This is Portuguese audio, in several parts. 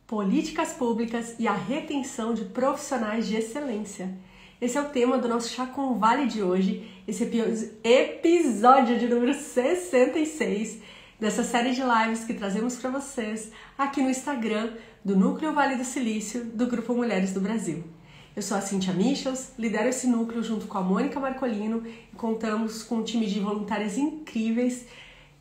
políticas públicas e a retenção de profissionais de excelência. Esse é o tema do nosso Chá com Vale de hoje, esse episódio de número 66 dessa série de lives que trazemos para vocês aqui no Instagram do Núcleo Vale do Silício do Grupo Mulheres do Brasil. Eu sou a Cíntia Michels, lidero esse núcleo junto com a Mônica Marcolino e contamos com um time de voluntárias incríveis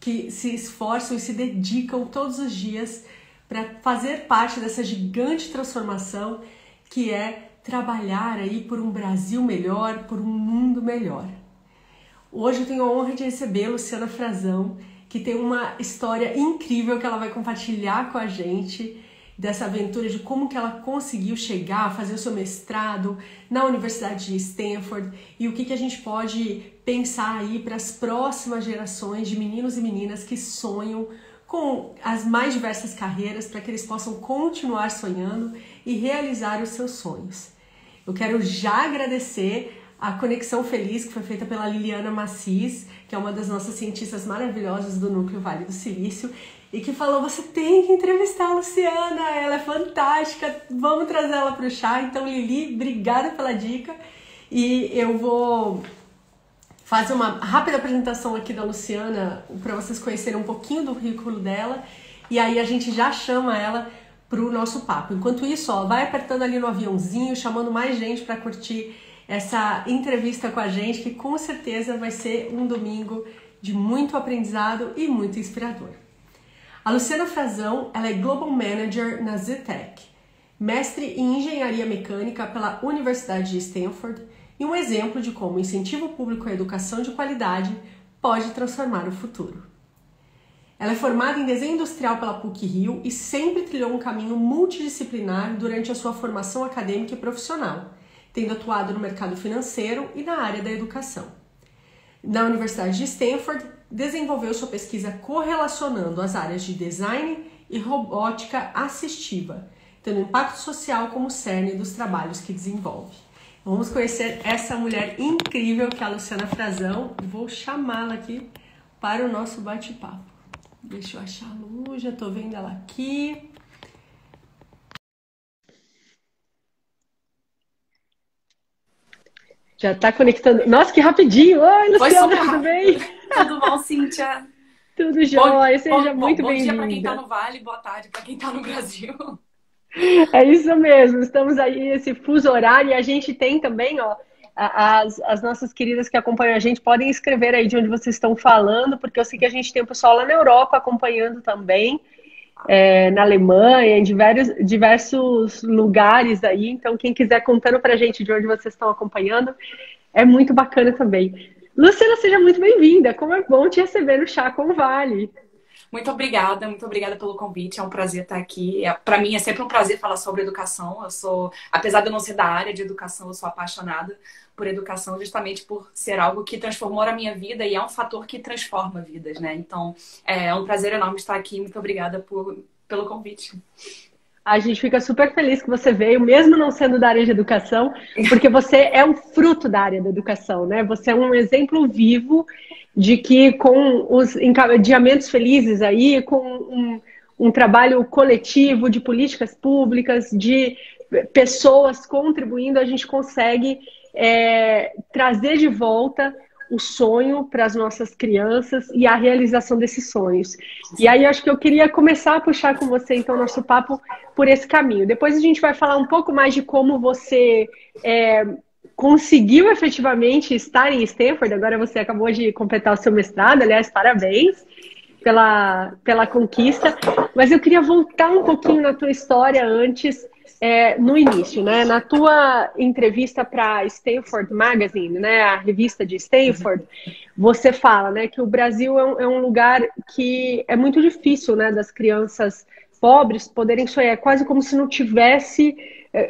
que se esforçam e se dedicam todos os dias para fazer parte dessa gigante transformação que é trabalhar aí por um Brasil melhor, por um mundo melhor. Hoje eu tenho a honra de receber a Luciana Frazão, que tem uma história incrível que ela vai compartilhar com a gente, dessa aventura de como que ela conseguiu chegar a fazer o seu mestrado na Universidade de Stanford e o que a gente pode pensar aí para as próximas gerações de meninos e meninas que sonham com as mais diversas carreiras para que eles possam continuar sonhando e realizar os seus sonhos. Eu quero já agradecer a Conexão Feliz, que foi feita pela Liliana Macis, que é uma das nossas cientistas maravilhosas do Núcleo Vale do Silício, e que falou, você tem que entrevistar a Luciana, ela é fantástica, vamos trazer ela para o chá. Então, Lili, obrigada pela dica. E eu vou fazer uma rápida apresentação aqui da Luciana, para vocês conhecerem um pouquinho do currículo dela, e aí a gente já chama ela para o nosso papo. Enquanto isso, ó, vai apertando ali no aviãozinho, chamando mais gente para curtir essa entrevista com a gente, que com certeza vai ser um domingo de muito aprendizado e muito inspirador. A Luciana Frazão, ela é Global Manager na Zetec, mestre em Engenharia Mecânica pela Universidade de Stanford e um exemplo de como o incentivo público à educação de qualidade pode transformar o futuro. Ela é formada em Desenho Industrial pela PUC-Rio e sempre trilhou um caminho multidisciplinar durante a sua formação acadêmica e profissional, tendo atuado no mercado financeiro e na área da educação. Na Universidade de Stanford, desenvolveu sua pesquisa correlacionando as áreas de design e robótica assistiva, tendo impacto social como cerne dos trabalhos que desenvolve. Vamos conhecer essa mulher incrível que é a Luciana Frazão. Vou chamá-la aqui para o nosso bate-papo. Deixa eu achar a luz, já estou vendo ela aqui. Já está conectando. Nossa, que rapidinho! Oi, Luciana, tudo bem? Tudo bom, Cíntia? Tudo jóia, seja muito bem-vinda. Bom dia para quem está no Vale, boa tarde para quem está no Brasil. É isso mesmo, estamos aí nesse fuso horário e a gente tem também, ó, as nossas queridas que acompanham a gente podem escrever aí de onde vocês estão falando, porque eu sei que a gente tem o pessoal lá na Europa acompanhando também, na Alemanha, em diversos lugares aí, então quem quiser contando pra gente de onde vocês estão acompanhando, é muito bacana também. Luciana, seja muito bem-vinda, como é bom te receber no Chá com o Vale. Muito obrigada pelo convite, é um prazer estar aqui. Para mim é sempre um prazer falar sobre educação. Apesar de eu não ser da área de educação, eu sou apaixonada por educação justamente por ser algo que transformou a minha vida e é um fator que transforma vidas, né? Então, é um prazer enorme estar aqui. Muito obrigada pelo convite. A gente fica super feliz que você veio, mesmo não sendo da área de educação, porque você é um fruto da área da educação, né? Você é um exemplo vivo de que com os encadeamentos felizes aí, com um trabalho coletivo de políticas públicas, de pessoas contribuindo, a gente consegue trazer de volta o sonho para as nossas crianças e a realização desses sonhos. E aí acho que eu queria começar a puxar com você, então, nosso papo por esse caminho. Depois a gente vai falar um pouco mais de como você conseguiu efetivamente estar em Stanford. Agora você acabou de completar o seu mestrado, aliás, parabéns pela conquista. Mas eu queria voltar um pouquinho na tua história antes, no início, né? Na tua entrevista para Stanford Magazine, né? A revista de Stanford, você fala, né, que o Brasil é um lugar que é muito difícil, né, das crianças pobres poderem sonhar, quase como se não tivesse,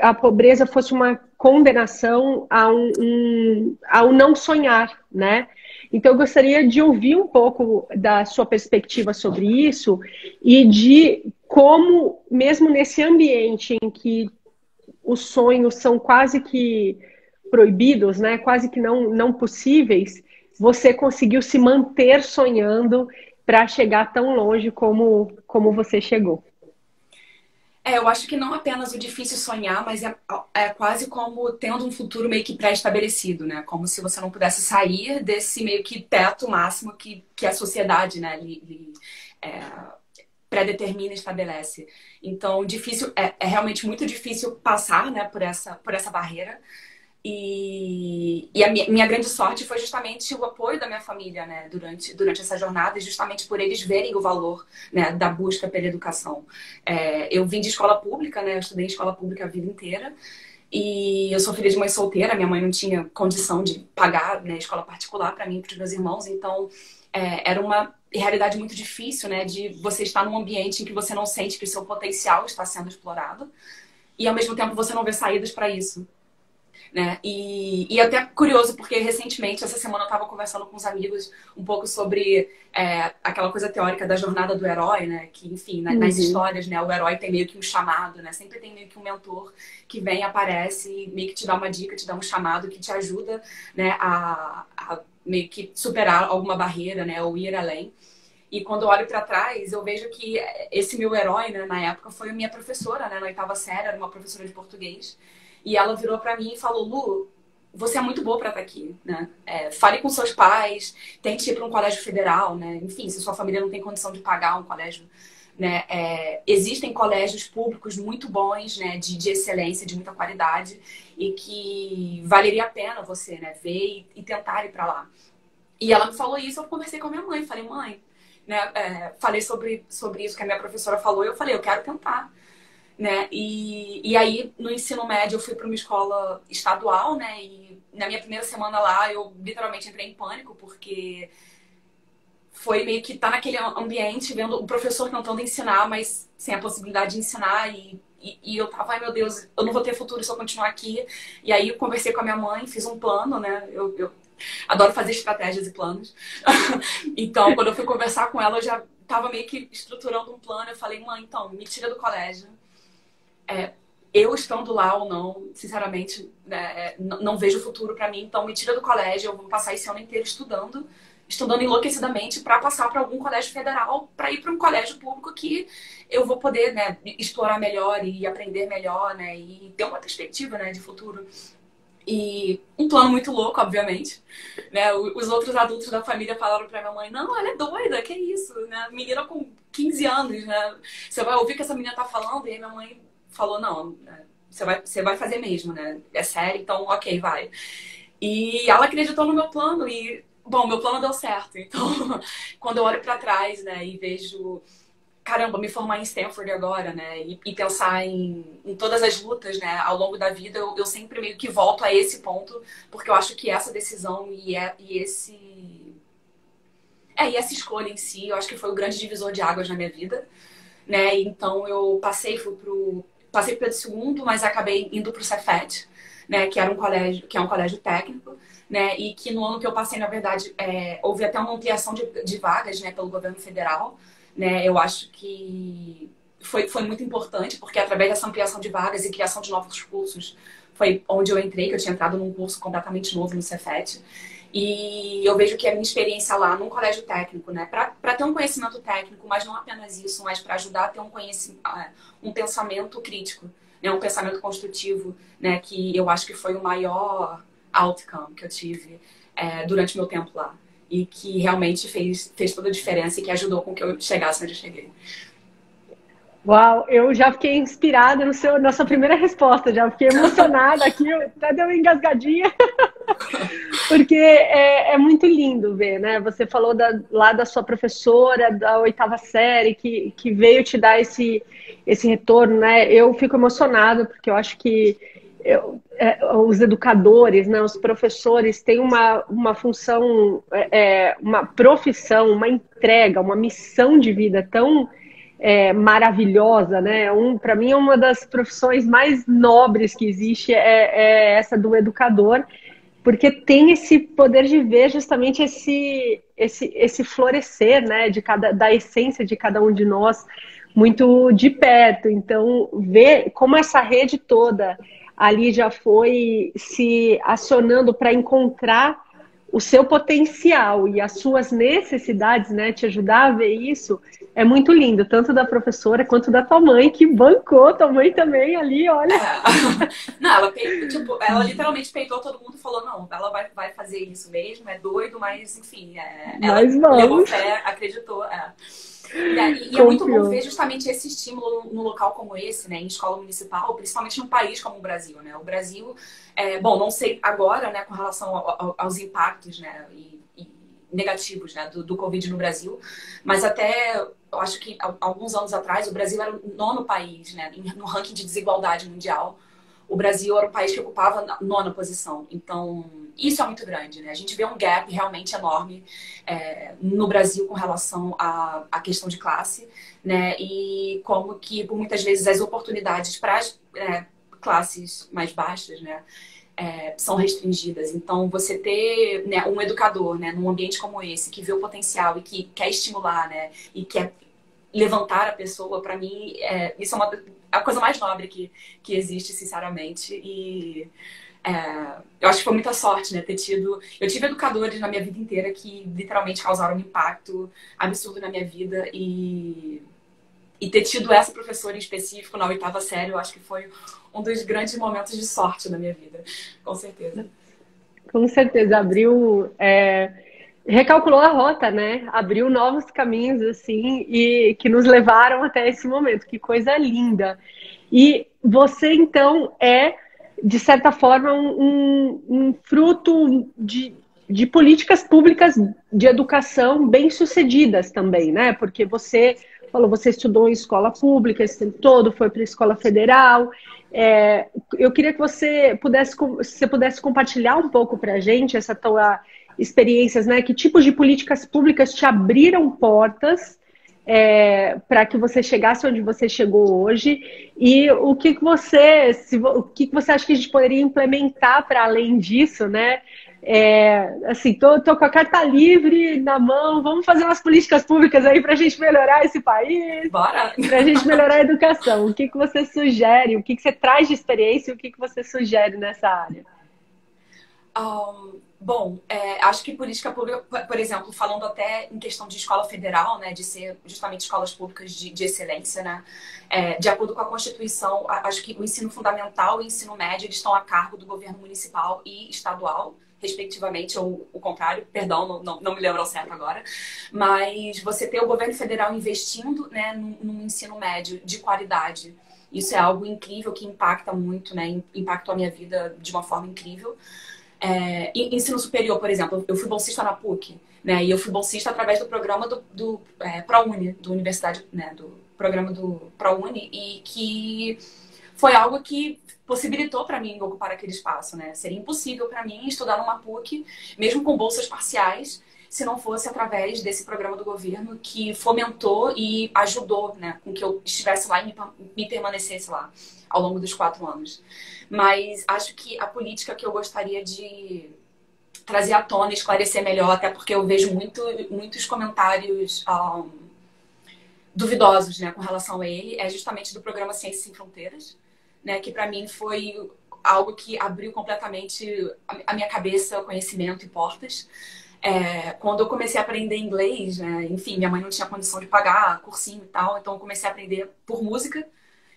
a pobreza fosse uma condenação ao não sonhar, né? Então, eu gostaria de ouvir um pouco da sua perspectiva sobre isso e de como, mesmo nesse ambiente em que os sonhos são quase que proibidos, né? Quase que não possíveis, você conseguiu se manter sonhando para chegar tão longe como você chegou. Eu acho que não apenas o difícil sonhar, mas é quase como tendo um futuro meio que pré-estabelecido, né? Como se você não pudesse sair desse meio que teto máximo que a sociedade, né, é, pré-determina e estabelece. Então, difícil, é realmente muito difícil passar, né, por essa barreira. E a minha grande sorte foi justamente o apoio da minha família, né, durante essa jornada, e justamente por eles verem o valor, né, da busca pela educação. Eu vim de escola pública, né, eu estudei em escola pública a vida inteira, e eu sou filha de mãe solteira, minha mãe não tinha condição de pagar, né, escola particular para mim e para os meus irmãos, então era uma realidade muito difícil, né, de você estar num ambiente em que você não sente que o seu potencial está sendo explorado, e ao mesmo tempo você não vê saídas para isso. Né? E até curioso, porque recentemente, essa semana, eu estava conversando com uns amigos um pouco sobre aquela coisa teórica da jornada do herói, né? Que, enfim, nas histórias, né, o herói tem meio que um chamado, né? Sempre tem meio que um mentor que vem, aparece e meio que te dá uma dica, te dá um chamado que te ajuda, né, a meio que superar alguma barreira, né? Ou ir além. E quando eu olho para trás, eu vejo que esse meu herói, né, na época, foi a minha professora, né? Na oitava série, era uma professora de português. E ela virou pra mim e falou: Lu, você é muito boa pra estar aqui, né? Fale com seus pais, tente ir para um colégio federal, né? Enfim, se sua família não tem condição de pagar um colégio, né? Existem colégios públicos muito bons, né? De excelência, de muita qualidade, e que valeria a pena você, né, ver e tentar ir pra lá. E ela me falou isso, eu conversei com a minha mãe, falei: mãe, né? Falei sobre isso que a minha professora falou, e eu falei: eu quero tentar. Né? E aí, no ensino médio, eu fui para uma escola estadual, né? E na minha primeira semana lá, eu literalmente entrei em pânico, porque foi meio que estar naquele ambiente, vendo o professor tentando ensinar, mas sem a possibilidade de ensinar. E eu tava: ai meu Deus, eu não vou ter futuro se eu continuar aqui. E aí, eu conversei com a minha mãe, fiz um plano, né? Eu adoro fazer estratégias e planos. Então, quando eu fui conversar com ela, eu já tava meio que estruturando um plano. Eu falei: mãe, então, me tira do colégio. Eu estando lá ou não, sinceramente, né, não vejo futuro pra mim, então me tira do colégio, eu vou passar esse ano inteiro estudando enlouquecidamente para passar para algum colégio federal, para ir para um colégio público que eu vou poder, né, explorar melhor e aprender melhor, né, e ter uma perspectiva, né, de futuro. E um plano muito louco, obviamente, né? Os outros adultos da família falaram pra minha mãe: não, ela é doida, que isso, né? Menina com 15 anos, né? Você vai ouvir o que essa menina tá falando. E aí minha mãe falou: não, você vai fazer mesmo, né? É sério, então ok, vai. E ela acreditou no meu plano e, bom, meu plano deu certo. Então, quando eu olho pra trás, né, e vejo, caramba, me formar em Stanford agora, né? E pensar em todas as lutas, né, ao longo da vida, eu sempre meio que volto a esse ponto, porque eu acho que essa decisão e essa escolha em si, eu acho que foi o grande divisor de águas na minha vida, né? Então eu passei pelo segundo, mas acabei indo pro Cefet, né? Que é um colégio técnico, né? E que no ano que eu passei, na verdade, houve até uma ampliação de vagas, né, pelo governo federal. Né, eu acho que foi muito importante, porque através dessa ampliação de vagas e criação de novos cursos, foi onde eu entrei, que eu tinha entrado num curso completamente novo no Cefet. E eu vejo que a minha experiência lá, num colégio técnico, né, para ter um conhecimento técnico, mas não apenas isso, mas para ajudar a ter um pensamento crítico, né, um pensamento construtivo, né, que eu acho que foi o maior outcome que eu tive durante o meu tempo lá. E que realmente fez toda a diferença e que ajudou com que eu chegasse onde eu cheguei. Uau, eu já fiquei inspirada na sua primeira resposta, já fiquei emocionada aqui, até deu uma engasgadinha, porque é muito lindo ver, né? Você falou lá da sua professora da oitava série, que veio te dar esse retorno, né? Eu fico emocionada, porque eu acho que os educadores, né, os professores têm uma função, uma profissão, uma entrega, uma missão de vida tão maravilhosa, né? Para mim, uma das profissões mais nobres que existe é essa do educador, porque tem esse poder de ver justamente esse florescer, né, da essência de cada um de nós muito de perto. Então, ver como essa rede toda ali já foi se acionando para encontrar o seu potencial e as suas necessidades, né, te ajudar a ver isso, é muito lindo, tanto da professora quanto da tua mãe, que bancou, tua mãe também ali, olha. Não, ela, tipo, ela literalmente peitou todo mundo e falou, não, ela vai fazer isso mesmo, é doido, mas enfim, ela Mas levou vamos. fé, acreditou. E é muito bom Confiou. ver justamente esse estímulo no local como esse, né, em escola municipal, principalmente num país como o Brasil, né? O Brasil, bom, não sei agora, né, com relação aos impactos, né, e negativos, né, do Covid no Brasil, mas até, eu acho que alguns anos atrás, o Brasil era o 9º país, né, no ranking de desigualdade mundial. O Brasil era o país que ocupava a 9ª posição. Então, isso é muito grande, né? A gente vê um gap realmente enorme no Brasil com relação à questão de classe, né? E como que, por muitas vezes, as oportunidades para as classes mais baixas, né, são restringidas. Então, você ter, né, um educador, né, num ambiente como esse, que vê o potencial e que quer estimular, né, e quer levantar a pessoa, para mim, isso é a coisa mais nobre que existe, sinceramente. E eu acho que foi muita sorte, né, ter tido... Eu tive educadores na minha vida inteira que literalmente causaram um impacto absurdo na minha vida e ter tido essa professora em específico na 8ª série, eu acho que foi um dos grandes momentos de sorte na minha vida, com certeza. Com certeza, abriu, recalculou a rota, né? Abriu novos caminhos, assim, e que nos levaram até esse momento. Que coisa linda! E você, então, de certa forma, um fruto de políticas públicas de educação bem-sucedidas também, né? Porque você falou, você estudou em escola pública esse tempo todo, foi para a escola federal. Eu queria que você pudesse compartilhar um pouco para a gente essa tua experiências, né? Que tipos de políticas públicas te abriram portas para que você chegasse onde você chegou hoje, e o que você acha que a gente poderia implementar para além disso, né? Assim, tô com a carta livre na mão, vamos fazer umas políticas públicas aí para a gente melhorar esse país, Bora! para a gente melhorar a educação. O que você sugere, o que você traz de experiência e o que você sugere nessa área? Bom, acho que política pública, por exemplo, falando até em questão de escola federal, né, de ser justamente escolas públicas de excelência, né, de acordo com a Constituição, acho que o ensino fundamental e o ensino médio eles estão a cargo do governo municipal e estadual, respectivamente, ou o contrário, perdão, não me lembro ao certo agora, mas você ter o governo federal investindo, né, no ensino médio de qualidade, isso é algo incrível que impacta muito, né, impactou a minha vida de uma forma incrível. Ensino superior, por exemplo, eu fui bolsista na PUC, né, e eu fui bolsista através do programa do ProUni, do Universidade, né, do programa do ProUni, e que foi algo que possibilitou para mim ocupar aquele espaço, né? Seria impossível para mim estudar numa PUC, mesmo com bolsas parciais, se não fosse através desse programa do governo que fomentou e ajudou, né, com que eu estivesse lá e me permanecesse lá ao longo dos 4 anos. Mas acho que a política que eu gostaria de trazer à tona, esclarecer melhor, até porque eu vejo muitos comentários duvidosos, né, com relação a ele, é justamente do programa Ciências Sem Fronteiras, né, que para mim foi algo que abriu completamente a minha cabeça, conhecimento e portas. Quando eu comecei a aprender inglês, né, enfim, minha mãe não tinha condição de pagar cursinho e tal, então eu comecei a aprender por música.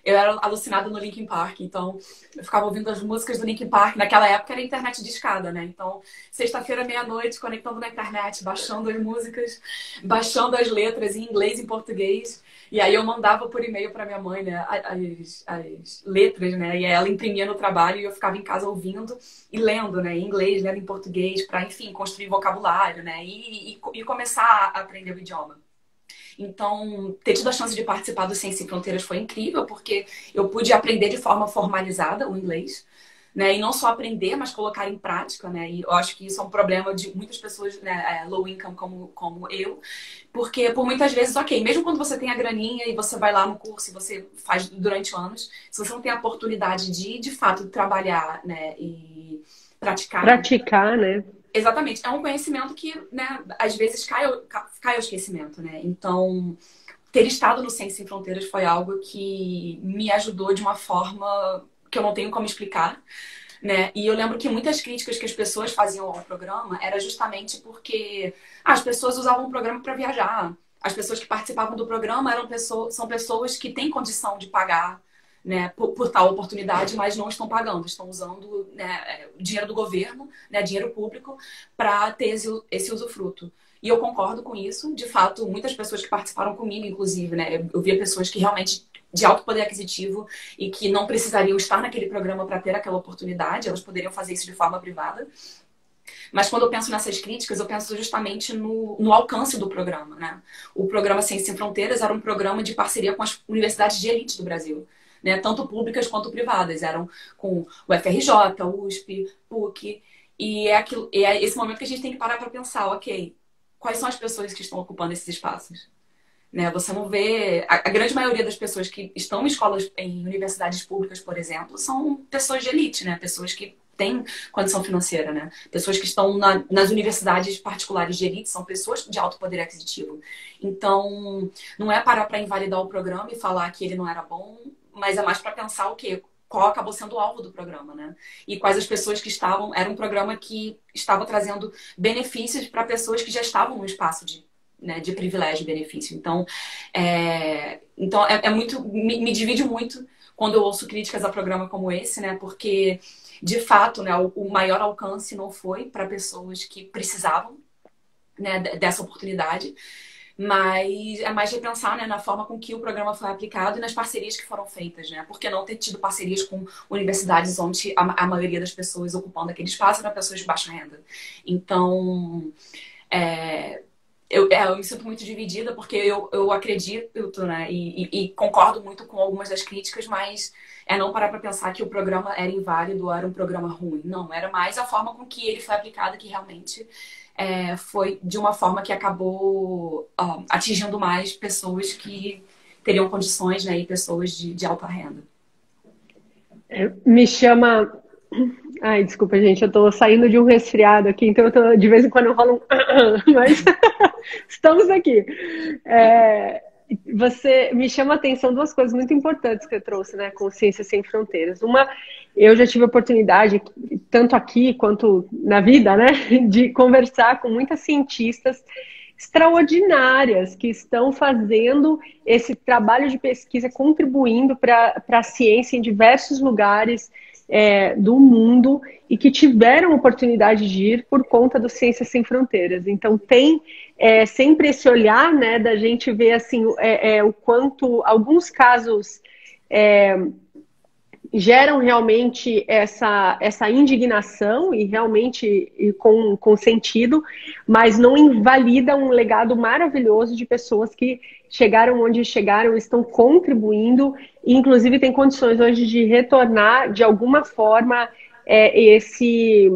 Eu era alucinada no Linkin Park, então eu ficava ouvindo as músicas do Linkin Park. Naquela época era internet de escada, né? Então, sexta-feira, meia-noite, conectando na internet, baixando as músicas, baixando as letras em inglês e em português. E aí eu mandava por e-mail para minha mãe, né, as letras, né? E aí ela imprimia no trabalho e eu ficava em casa ouvindo e lendo, né, em inglês, lendo em português, para, enfim, construir vocabulário, né? E começar a aprender o idioma. Então, ter tido a chance de participar do Ciências Sem Fronteiras foi incrível, porque eu pude aprender de forma formalizada o inglês, né? E não só aprender, mas colocar em prática, né? E eu acho que isso é um problema de muitas pessoas, né, low income como eu, porque por muitas vezes, ok, mesmo quando você tem a graninha e você vai lá no curso e você faz durante anos, se você não tem a oportunidade de fato, trabalhar, né, e praticar... Praticar, né? Exatamente. É um conhecimento que, né, às vezes cai ao esquecimento, né? Então, ter estado no Ciências Sem Fronteiras foi algo que me ajudou de uma forma que eu não tenho como explicar. né? E eu lembro que muitas críticas que as pessoas faziam ao programa era justamente porque as pessoas usavam o programa para viajar. As pessoas que participavam do programa são pessoas que têm condição de pagar, né, por tal oportunidade, mas não estão pagando, estão usando, né, dinheiro do governo, né, dinheiro público, para ter esse usufruto. E eu concordo com isso. De fato, muitas pessoas que participaram comigo, inclusive, né, eu via pessoas que realmente de alto poder aquisitivo e que não precisariam estar naquele programa para ter aquela oportunidade, elas poderiam fazer isso de forma privada. Mas quando eu penso nessas críticas, eu penso justamente no alcance do programa, né? O programa Ciência Sem Fronteiras era um programa de parceria com as universidades de elite do Brasil, né? Tanto públicas quanto privadas. Eram com o FRJ, USP, PUC. E é esse momento que a gente tem que parar para pensar, ok, quais são as pessoas que estão ocupando esses espaços? Né? Você não vê... A grande maioria das pessoas que estão em escolas, em universidades públicas, por exemplo, são pessoas de elite, né? Pessoas que têm condição financeira, né? Pessoas que estão nas universidades particulares de elite são pessoas de alto poder aquisitivo. Então, não é parar para invalidar o programa e falar que ele não era bom, mas é mais para pensar o quê? Qual acabou sendo o alvo do programa, né? E quais as pessoas que estavam... Era um programa que estava trazendo benefícios para pessoas que já estavam no espaço de privilégio e benefício. Então, muito... Me divide muito quando eu ouço críticas a programa como esse, né? Porque, de fato, né, o maior alcance não foi para pessoas que precisavam, né, dessa oportunidade, mas é mais repensar, né, na forma com que o programa foi aplicado e nas parcerias que foram feitas, né? Por que não ter tido parcerias com universidades onde a maioria das pessoas ocupando aquele espaço eram pessoas de baixa renda? Então, eu me sinto muito dividida porque eu acredito, né, e concordo muito com algumas das críticas, mas não parar para pensar que o programa era inválido ou era um programa ruim. Não, era mais a forma com que ele foi aplicado que realmente foi de uma forma que acabou atingindo mais pessoas que teriam condições, né, e pessoas de alta renda. Me chama... Ai, desculpa, gente, eu tô saindo de um resfriado aqui, então de vez em quando eu rolo mas estamos aqui. Você me chama a atenção duas coisas muito importantes que eu trouxe, né, com Ciência Sem Fronteiras. Uma, eu já tive a oportunidade, tanto aqui quanto na vida, né, de conversar com muitas cientistas extraordinárias que estão fazendo esse trabalho de pesquisa, contribuindo para a ciência em diversos lugares do mundo e que tiveram oportunidade de ir por conta do Ciência Sem Fronteiras. Então tem sempre esse olhar, né, da gente ver assim, o quanto alguns casos geram realmente essa indignação e realmente com sentido, mas não invalida um legado maravilhoso de pessoas que chegaram onde chegaram, estão contribuindo e inclusive têm condições hoje de retornar de alguma forma esse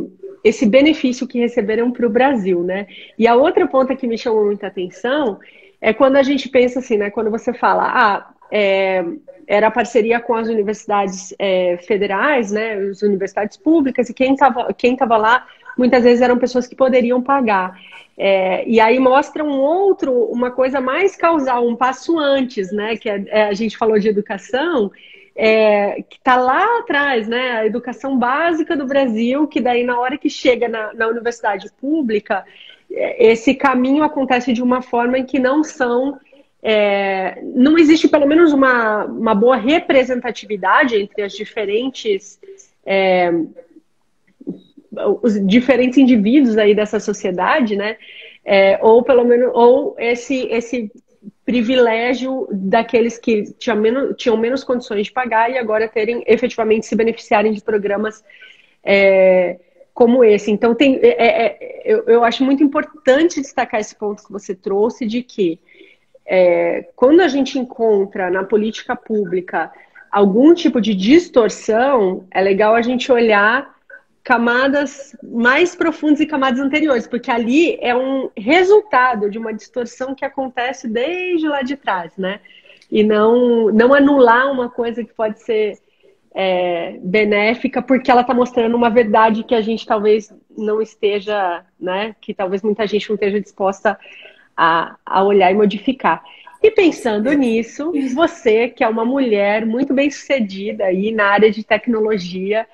benefício que receberam para o Brasil, né? E a outra ponta que me chamou muita atenção é quando a gente pensa assim, né? Quando você fala, era a parceria com as universidades federais, né? As universidades públicas, e quem tava lá muitas vezes eram pessoas que poderiam pagar. E aí mostra uma coisa mais causal, um passo antes, né? Que a gente falou de educação, que está lá atrás, né? A educação básica do Brasil, que daí na hora que chega na universidade pública, esse caminho acontece de uma forma em que não existe pelo menos uma boa representatividade entre as os diferentes indivíduos aí dessa sociedade, né? Ou pelo menos esse privilégio daqueles que tinham menos condições de pagar e agora terem efetivamente se beneficiarem de programas como esse. Então eu acho muito importante destacar esse ponto que você trouxe de que quando a gente encontra na política pública algum tipo de distorção, é legal a gente olhar camadas mais profundas e camadas anteriores, porque ali é um resultado de uma distorção que acontece desde lá de trás, né? E não anular uma coisa que pode ser benéfica, porque ela está mostrando uma verdade que a gente talvez não esteja, né? Que talvez muita gente não esteja disposta a olhar e modificar. E pensando nisso, você, que é uma mulher muito bem sucedida aí na área de tecnologia,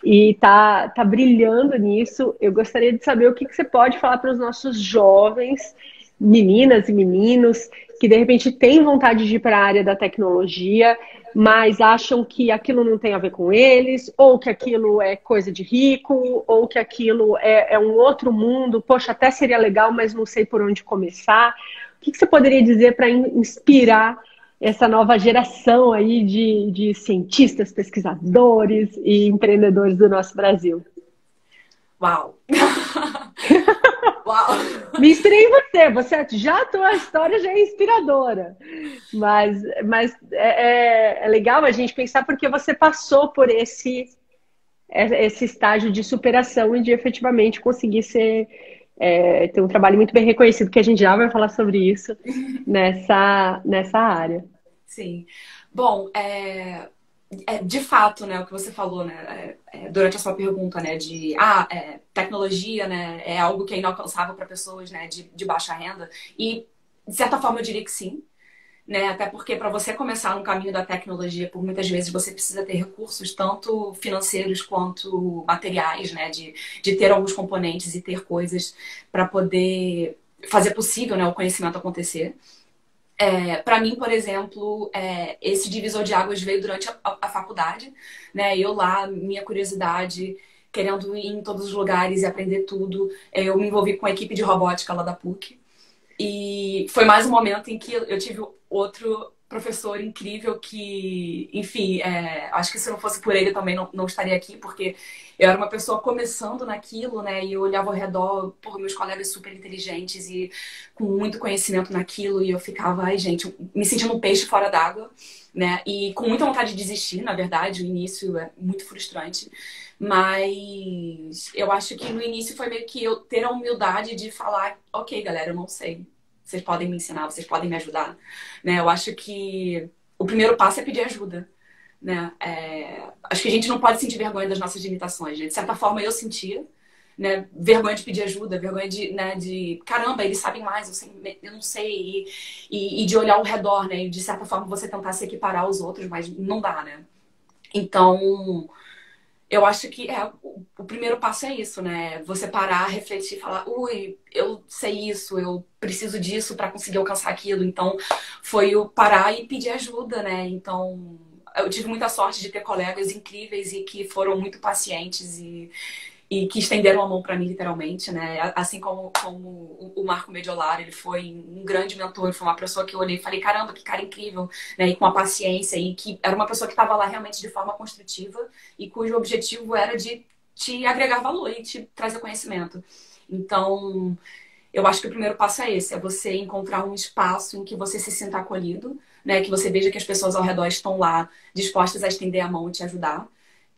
e tá brilhando nisso. Eu gostaria de saber o que você pode falar para os nossos jovens, meninas e meninos, que de repente têm vontade de ir para a área da tecnologia, mas acham que aquilo não tem a ver com eles, ou que aquilo é coisa de rico, ou que aquilo é um outro mundo. Poxa, até seria legal, mas não sei por onde começar. O que você poderia dizer para inspirar essa nova geração aí de cientistas, pesquisadores e empreendedores do nosso Brasil? Uau! Uau! Me inspirei em você já a tua história já é inspiradora, mas é legal a gente pensar porque você passou por esse estágio de superação e de efetivamente conseguir ter um trabalho muito bem reconhecido, que a gente já vai falar sobre isso nessa área. Sim. Bom, de fato, né, o que você falou, né, durante a sua pergunta, né, tecnologia, né, é algo que é inalcançável para pessoas, né, de baixa renda, e de certa forma eu diria que sim, né, até porque para você começar no caminho da tecnologia, por muitas vezes você precisa ter recursos tanto financeiros quanto materiais, né, de ter alguns componentes e ter coisas para poder fazer possível, né, o conhecimento acontecer. Para mim, por exemplo, esse divisor de águas veio durante a faculdade, né? Eu lá, minha curiosidade, querendo ir em todos os lugares e aprender tudo, eu me envolvi com a equipe de robótica lá da PUC. E foi mais um momento em que eu tive outro professor incrível que, enfim, acho que se não fosse por ele também não estaria aqui, porque eu era uma pessoa começando naquilo, né? E eu olhava ao redor, por meus colegas super inteligentes e com muito conhecimento naquilo, e eu ficava, ai, gente, me sentindo um peixe fora d'água, né? E com muita vontade de desistir, na verdade, o início é muito frustrante. Mas eu acho que no início foi meio que eu ter a humildade de falar, ok, galera, eu não sei. Vocês podem me ensinar, vocês podem me ajudar, né? Eu acho que o primeiro passo é pedir ajuda, né? Acho que a gente não pode sentir vergonha das nossas limitações, né? De certa forma eu sentia, né? Vergonha de pedir ajuda, vergonha de caramba, eles sabem mais, eu não sei, e de olhar ao redor, né? E de certa forma você tentar se equiparar aos outros, mas não dá, né? Então, eu acho que o primeiro passo é isso, né? Você parar, refletir e falar, ui, eu sei isso, eu preciso disso para conseguir alcançar aquilo. Então, foi o parar e pedir ajuda, né? Então, eu tive muita sorte de ter colegas incríveis e que foram muito pacientes e que estenderam a mão para mim, literalmente, né? Assim como o Marco Mediolar, ele foi um grande mentor, foi uma pessoa que eu olhei e falei, caramba, que cara incrível, né? E com a paciência, e que era uma pessoa que estava lá realmente de forma construtiva e cujo objetivo era de te agregar valor e te trazer conhecimento. Então, eu acho que o primeiro passo é esse, é você encontrar um espaço em que você se sinta acolhido, né? Que você veja que as pessoas ao redor estão lá dispostas a estender a mão e te ajudar.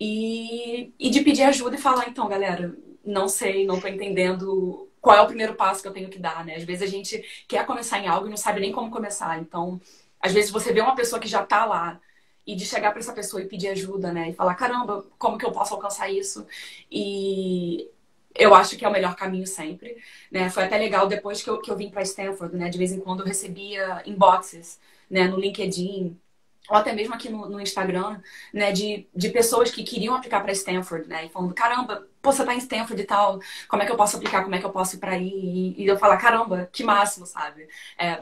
E de pedir ajuda e falar, então, galera, não sei, não tô entendendo qual é o primeiro passo que eu tenho que dar, né? Às vezes a gente quer começar em algo e não sabe nem como começar. Então, às vezes você vê uma pessoa que já tá lá e de chegar para essa pessoa e pedir ajuda, né? E falar, caramba, como que eu posso alcançar isso? E eu acho que é o melhor caminho sempre, né? Foi até legal depois que eu vim para Stanford, né? De vez em quando eu recebia inboxes, né? No LinkedIn, ou até mesmo aqui no Instagram, né, de pessoas que queriam aplicar para Stanford, né, e falando, caramba, pô, você tá em Stanford e tal, como é que eu posso aplicar, como é que eu posso ir para aí? E eu falar, caramba, que máximo, sabe?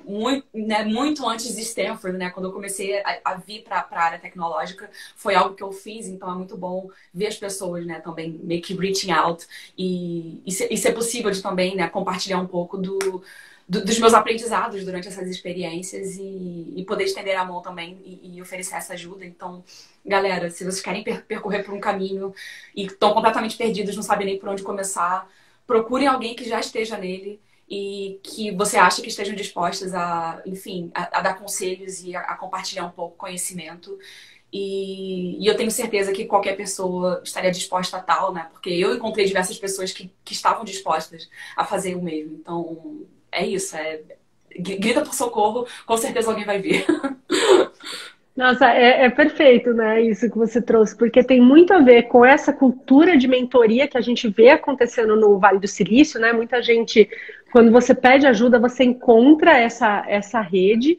Muito antes de Stanford, né, quando eu comecei a vir para a área tecnológica, foi algo que eu fiz, então é muito bom ver as pessoas, né, também meio que reaching out e ser possível de também, né, compartilhar um pouco dos meus aprendizados durante essas experiências e poder estender a mão também e oferecer essa ajuda. Então, galera, se vocês querem percorrer por um caminho e estão completamente perdidos, não sabem nem por onde começar, procurem alguém que já esteja nele e que você acha que estejam dispostas a, enfim, a dar conselhos e a compartilhar um pouco conhecimento. E eu tenho certeza que qualquer pessoa estaria disposta a tal, né? Porque eu encontrei diversas pessoas que estavam dispostas a fazer o mesmo. Então, é isso. Grita por socorro, com certeza alguém vai vir. Nossa, é perfeito, né? Isso que você trouxe, porque tem muito a ver com essa cultura de mentoria que a gente vê acontecendo no Vale do Silício, né? Muita gente, quando você pede ajuda, você encontra essa rede.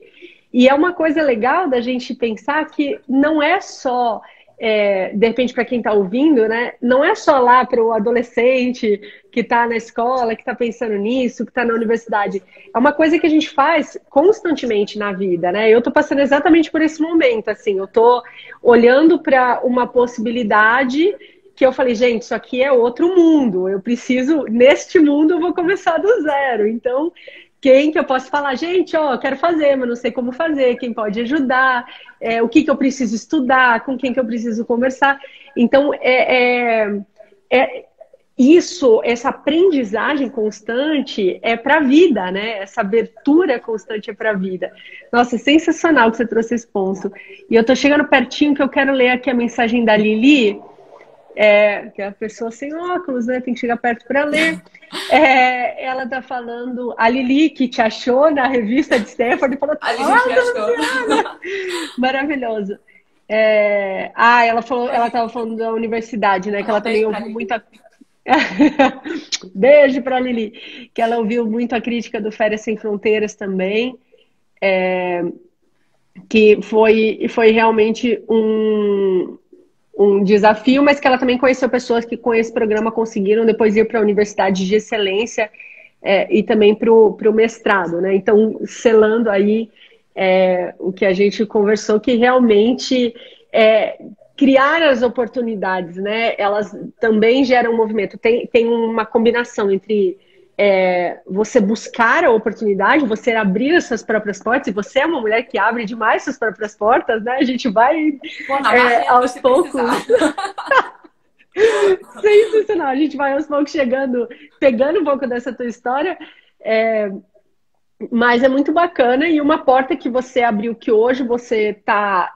E é uma coisa legal da gente pensar que não é só de repente, para quem está ouvindo, né, não é só lá para o adolescente que está na escola, que está pensando nisso, que está na universidade. É uma coisa que a gente faz constantemente na vida, né? Eu estou passando exatamente por esse momento, assim, eu estou olhando para uma possibilidade que eu falei, gente, isso aqui é outro mundo, eu preciso, neste mundo eu vou começar do zero. Então, quem que eu posso falar? Gente, ó, quero fazer, mas não sei como fazer, quem pode ajudar, o que que eu preciso estudar, com quem que eu preciso conversar. Então, isso, essa aprendizagem constante é para a vida, né? Essa abertura constante é para a vida. Nossa, sensacional que você trouxe esse ponto. E eu tô chegando pertinho que eu quero ler aqui a mensagem da Lili, que é a pessoa sem óculos, né? Tem que chegar perto para ler. Ela tá falando, a Lili, que te achou na revista de Stanford, falou: A Lili te achou. Maravilhoso. Ela falou, ela estava falando da universidade, né? Que ela também ouviu muita. Beijo para Lili, que ela ouviu muito a crítica do Férias Sem Fronteiras também, que foi realmente um desafio, mas que ela também conheceu pessoas que com esse programa conseguiram depois ir para a universidade de excelência e também para o mestrado, né? Então, selando aí o que a gente conversou, que realmente criar as oportunidades, né? Elas também geram um movimento. Tem uma combinação entre você buscar a oportunidade, você abrir as suas próprias portas, e você é uma mulher que abre demais suas próprias portas, né? A gente vai aos poucos. Sensacional, a gente vai aos poucos chegando, pegando um pouco dessa tua história, mas é muito bacana, e uma porta que você abriu, que hoje você tá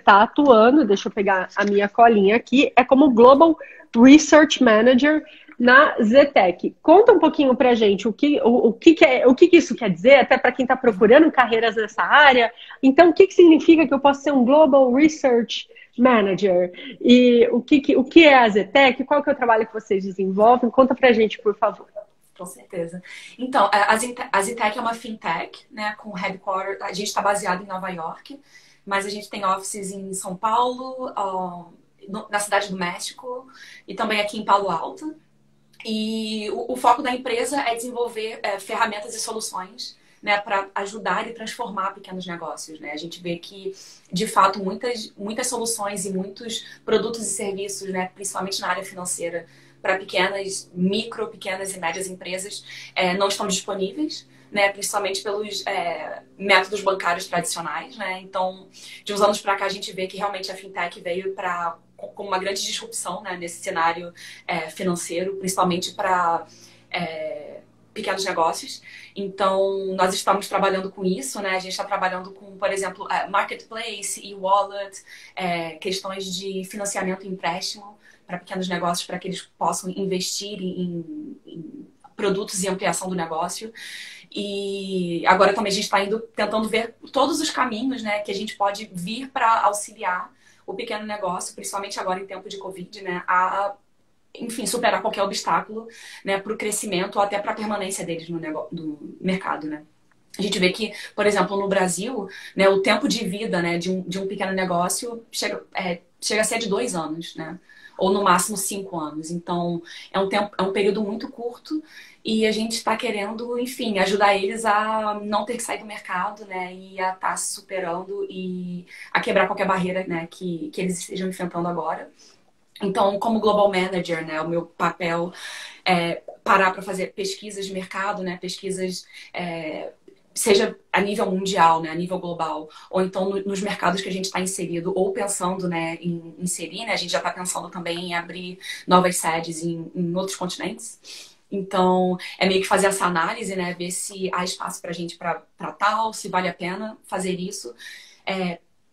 atuando, deixa eu pegar a minha colinha aqui, é como Global Research Manager na Zetec. Conta um pouquinho pra gente o que isso quer dizer, até para quem está procurando carreiras nessa área. Então, o que significa que eu posso ser um Global Research Manager? E o que é a Zetec? Qual que é o trabalho que vocês desenvolvem? Conta pra gente, por favor. Com certeza. Então, a Zetec é uma fintech, né, com headquarter. A gente está baseado em Nova York, mas a gente tem offices em São Paulo, na Cidade do México e também aqui em Palo Alto. E o foco da empresa é desenvolver ferramentas e soluções, né, para ajudar e transformar pequenos negócios, né? A gente vê que, de fato, muitas soluções e muitos produtos e serviços, né, principalmente na área financeira, para pequenas e médias empresas, não estão disponíveis, né, principalmente pelos métodos bancários tradicionais, né? Então, de uns anos para cá, a gente vê que realmente a fintech veio com uma grande disrupção, né, nesse cenário financeiro, principalmente para pequenos negócios. Então, nós estamos trabalhando com isso, né? A gente está trabalhando com, por exemplo, marketplace, e-wallet, questões de financiamento e empréstimo para pequenos negócios, para que eles possam investir em produtos e ampliação do negócio. E agora também a gente está tentando ver todos os caminhos, né, que a gente pode vir para auxiliar o pequeno negócio, principalmente agora em tempo de Covid, né, enfim, superar qualquer obstáculo, né, para o crescimento ou até para a permanência deles no mercado, né. A gente vê que, por exemplo, no Brasil, né, o tempo de vida, né, de um pequeno negócio chega a ser de 2 anos, né, ou no máximo 5 anos. Então, é um período muito curto e a gente está querendo, enfim, ajudar eles a não ter que sair do mercado, né, e a estar se superando e a quebrar qualquer barreira, né, que eles estejam enfrentando agora. Então, como Global Manager, né, o meu papel é parar para fazer pesquisas de mercado, né, pesquisas seja a nível mundial, né, a nível global, ou então nos mercados que a gente está inserido, ou pensando, né, em inserir, né, a gente já está pensando também em abrir novas sedes em outros continentes. Então, é meio que fazer essa análise, né, ver se há espaço para a gente para tal, se vale a pena fazer isso.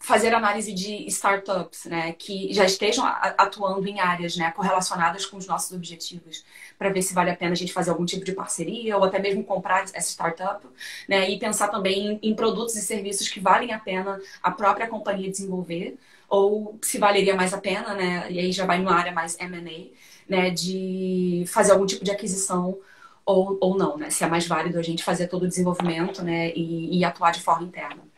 Fazer análise de startups, né, que já estejam atuando em áreas, né, correlacionadas com os nossos objetivos, para ver se vale a pena a gente fazer algum tipo de parceria ou até mesmo comprar essa startup, né, e pensar também em produtos e serviços que valem a pena a própria companhia desenvolver, ou se valeria mais a pena, né, e aí já vai numa área mais M&A, né, de fazer algum tipo de aquisição ou não, né, se é mais válido a gente fazer todo o desenvolvimento, né, e atuar de forma interna.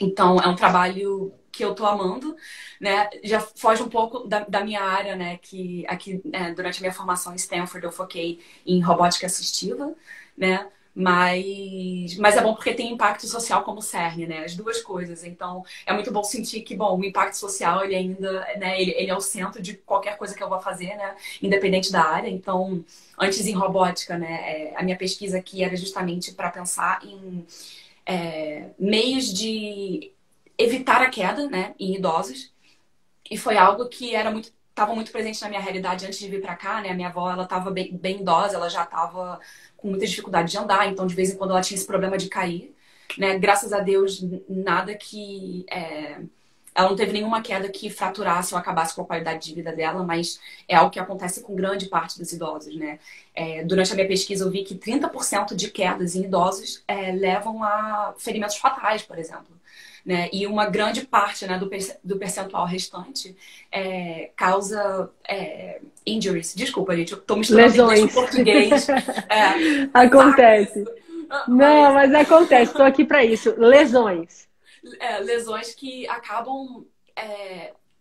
Então, é um trabalho que eu tô amando, né? Já foge um pouco da minha área, né? Que aqui, durante a minha formação em Stanford, eu foquei em robótica assistiva, né? Mas é bom porque tem impacto social como cerne, né? As duas coisas. Então, é muito bom sentir que, bom, o impacto social, ele ainda, né? Ele é o centro de qualquer coisa que eu vou fazer, né? Independente da área. Então, antes em robótica, né? A minha pesquisa aqui era justamente para pensar em meios de evitar a queda, né? Em idosos. E foi algo que estava muito presente na minha realidade antes de vir para cá, né? A minha avó, ela estava bem idosa, ela já estava com muita dificuldade de andar, então de vez em quando ela tinha esse problema de cair, né? Graças a Deus, nada que... ela não teve nenhuma queda que fraturasse ou acabasse com a qualidade de vida dela, mas é algo que acontece com grande parte dos idosos, né? Durante a minha pesquisa, eu vi que 30% de quedas em idosos levam a ferimentos fatais, por exemplo. Né? E uma grande parte, né, do percentual restante causa injuries. Desculpa, gente, eu tô misturando inglês com português. Acontece. Não, mas acontece, estou aqui para isso. Lesões. Lesões que acabam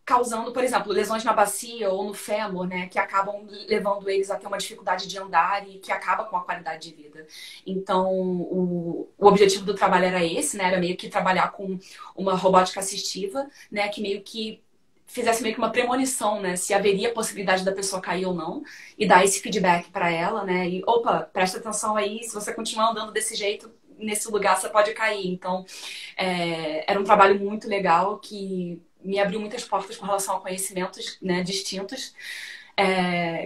causando, por exemplo, lesões na bacia ou no fêmur, né, que acabam levando eles a ter uma dificuldade de andar e que acaba com a qualidade de vida. Então, o objetivo do trabalho era esse, né, era meio que trabalhar com uma robótica assistiva, né, que meio que fizesse meio que uma premonição, né, se haveria possibilidade da pessoa cair ou não, e dar esse feedback para ela, né, e opa, presta atenção aí, se você continuar andando desse jeito, nesse lugar você pode cair. Então, era um trabalho muito legal que me abriu muitas portas com relação a conhecimentos, né, distintos,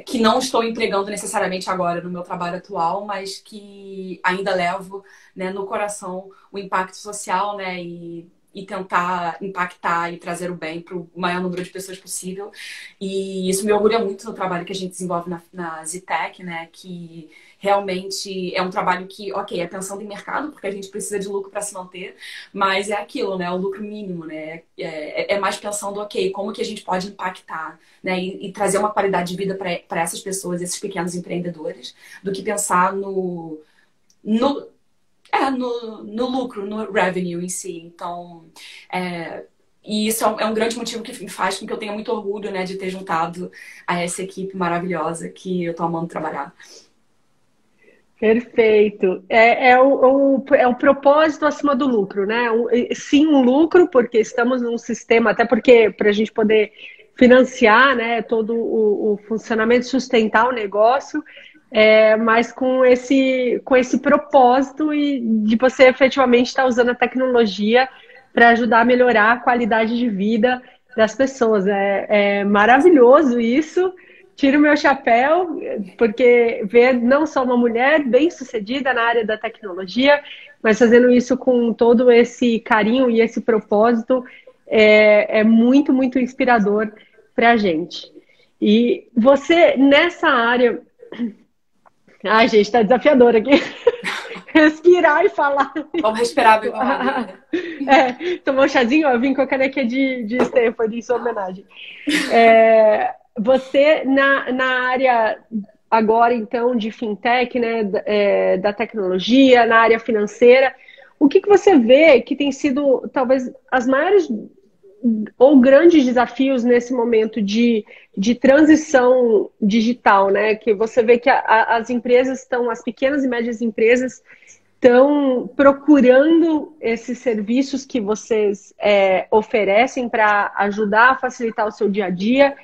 que não estou empregando necessariamente agora no meu trabalho atual, mas que ainda levo, né, no coração o impacto social, né, e tentar impactar e trazer o bem para o maior número de pessoas possível. E isso me orgulha muito no trabalho que a gente desenvolve na Zitec, né, que realmente é um trabalho que, ok, é pensando em mercado, porque a gente precisa de lucro para se manter, mas é aquilo, né? O lucro mínimo, né? É mais pensando, ok, como que a gente pode impactar, né? E trazer uma qualidade de vida para essas pessoas, esses pequenos empreendedores, do que pensar no lucro, no revenue em si. Então, e isso é um grande motivo que faz com que eu tenha muito orgulho, né, de ter juntado a essa equipe maravilhosa que eu tô amando trabalhar. Perfeito. É o propósito acima do lucro, né? Sim, um lucro, porque estamos num sistema, até porque para a gente poder financiar, né, todo o funcionamento, sustentar o negócio, mas com esse propósito e de você efetivamente estar usando a tecnologia para ajudar a melhorar a qualidade de vida das pessoas. É maravilhoso isso. Tiro o meu chapéu, porque ver não só uma mulher bem-sucedida na área da tecnologia, mas fazendo isso com todo esse carinho e esse propósito, é muito, muito inspirador para a gente. E você, nessa área... Ai, gente, está desafiador aqui. Respirar e falar. Vamos respirar, beber uma aguinha. Tomar um chazinho, eu vim com a caneca de Stanford em sua homenagem. Você, na área agora, então, de fintech, né, da tecnologia, na área financeira, o que você vê que tem sido, talvez, as maiores ou grandes desafios nesse momento de transição digital, né? Que você vê que as empresas estão, as pequenas e médias empresas estão procurando esses serviços que vocês oferecem para ajudar a facilitar o seu dia a dia,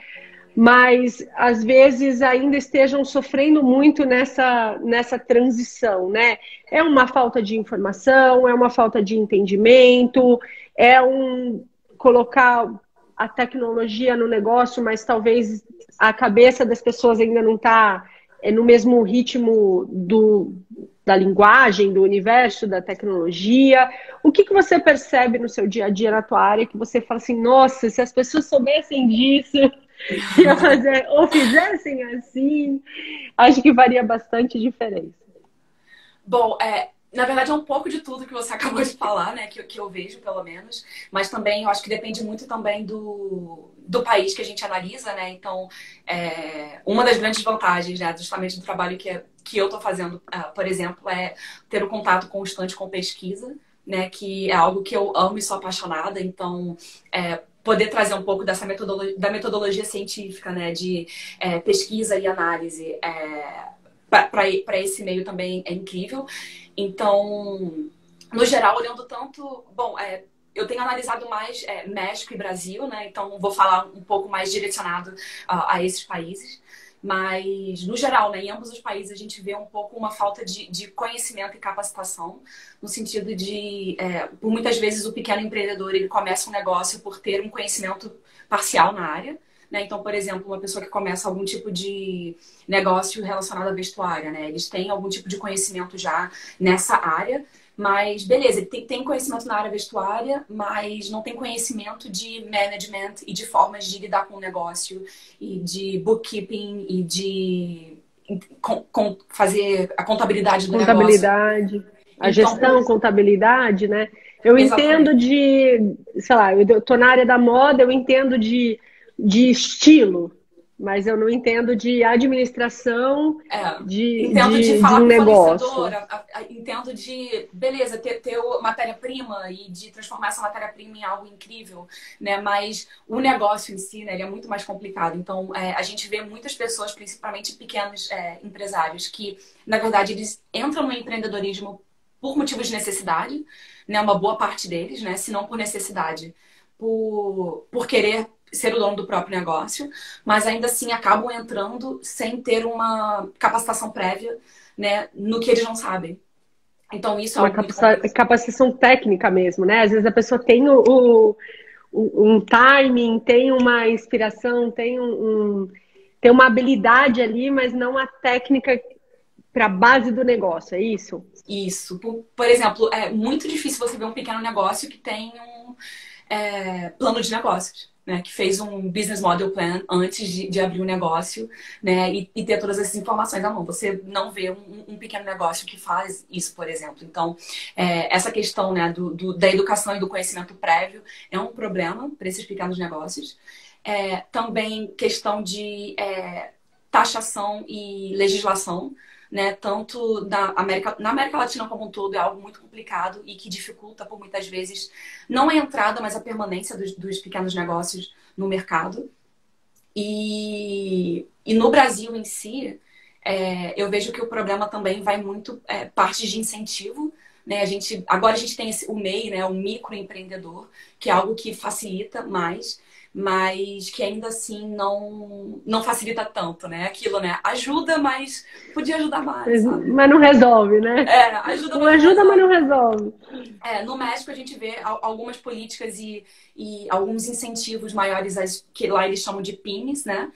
mas às vezes ainda estejam sofrendo muito nessa transição, né? É uma falta de informação, é uma falta de entendimento, colocar a tecnologia no negócio, mas talvez a cabeça das pessoas ainda não está no mesmo ritmo da linguagem, do universo, da tecnologia. O que você percebe no seu dia a dia, na tua área, que você fala assim, nossa, se as pessoas soubessem disso, ia fazer, ou fizessem assim, acho que faria bastante diferença. Bom, na verdade é um pouco de tudo que você acabou de falar, né, que eu vejo, pelo menos, mas também eu acho que depende muito também do país que a gente analisa, né, então uma das grandes vantagens, né, justamente do trabalho que eu estou fazendo, por exemplo, é ter o contato constante com pesquisa, né, que é algo que eu amo e sou apaixonada, então poder trazer um pouco dessa da metodologia científica, né, de pesquisa e análise para esse meio também é incrível. Então, no geral, olhando tanto, bom, eu tenho analisado mais México e Brasil, né, então vou falar um pouco mais direcionado a esses países. Mas, no geral, né, em ambos os países, a gente vê um pouco uma falta de conhecimento e capacitação, no sentido de, por muitas vezes, o pequeno empreendedor ele começa um negócio por ter um conhecimento parcial na área. Né? Então, por exemplo, uma pessoa que começa algum tipo de negócio relacionado à vestuária, né? Eles têm algum tipo de conhecimento já nessa área, mas beleza, ele tem conhecimento na área vestuária, mas não tem conhecimento de management e de formas de lidar com o negócio e de bookkeeping e de fazer a contabilidade do negócio. Contabilidade, a gestão, contabilidade, né? Eu Exatamente. entendo sei lá, eu tô na área da moda, eu entendo de estilo, mas eu não entendo de administração Entendo de de falar um com o negócio. fornecedor, entendo de, beleza, ter matéria-prima e de transformar essa matéria-prima em algo incrível, né? Mas o negócio em si, né, ele é muito mais complicado. Então, a gente vê muitas pessoas, principalmente pequenos empresários, que, na verdade, eles entram no empreendedorismo por motivos de necessidade, né? Uma boa parte deles, né? Se não por necessidade, por querer ser o dono do próprio negócio, mas ainda assim acabam entrando sem ter uma capacitação prévia, né, no que eles não sabem. Então isso é Uma algo muito complexo. capacitação técnica mesmo, né? Às vezes a pessoa tem um timing, tem uma inspiração, tem uma habilidade ali, mas não a técnica para a base do negócio, é isso? Isso. Por exemplo, é muito difícil você ver um pequeno negócio que tem um plano de negócios, né? Que fez um business model plan antes de abrir um negócio, né? E ter todas essas informações à mão. Você não vê um pequeno negócio que faz isso, por exemplo. Então, essa questão, né, da educação e do conhecimento prévio é um problema para esses pequenos negócios. Também questão de taxação e legislação, né? Tanto na América Latina como um todo é algo muito complicado e que dificulta por muitas vezes não a entrada, mas a permanência dos pequenos negócios no mercado. E no Brasil em si, eu vejo que o problema também vai muito parte de incentivo, né? Agora a gente tem o MEI, né? O microempreendedor, que é algo que facilita mais, mas que ainda assim não facilita tanto, né? Aquilo, né? Ajuda, mas podia ajudar mais, sabe? Mas não resolve, né? Ajuda, Não mas não ajuda, mas resolve. não resolve. No México a gente vê algumas políticas e alguns incentivos maiores, que lá eles chamam de PYMEs, né?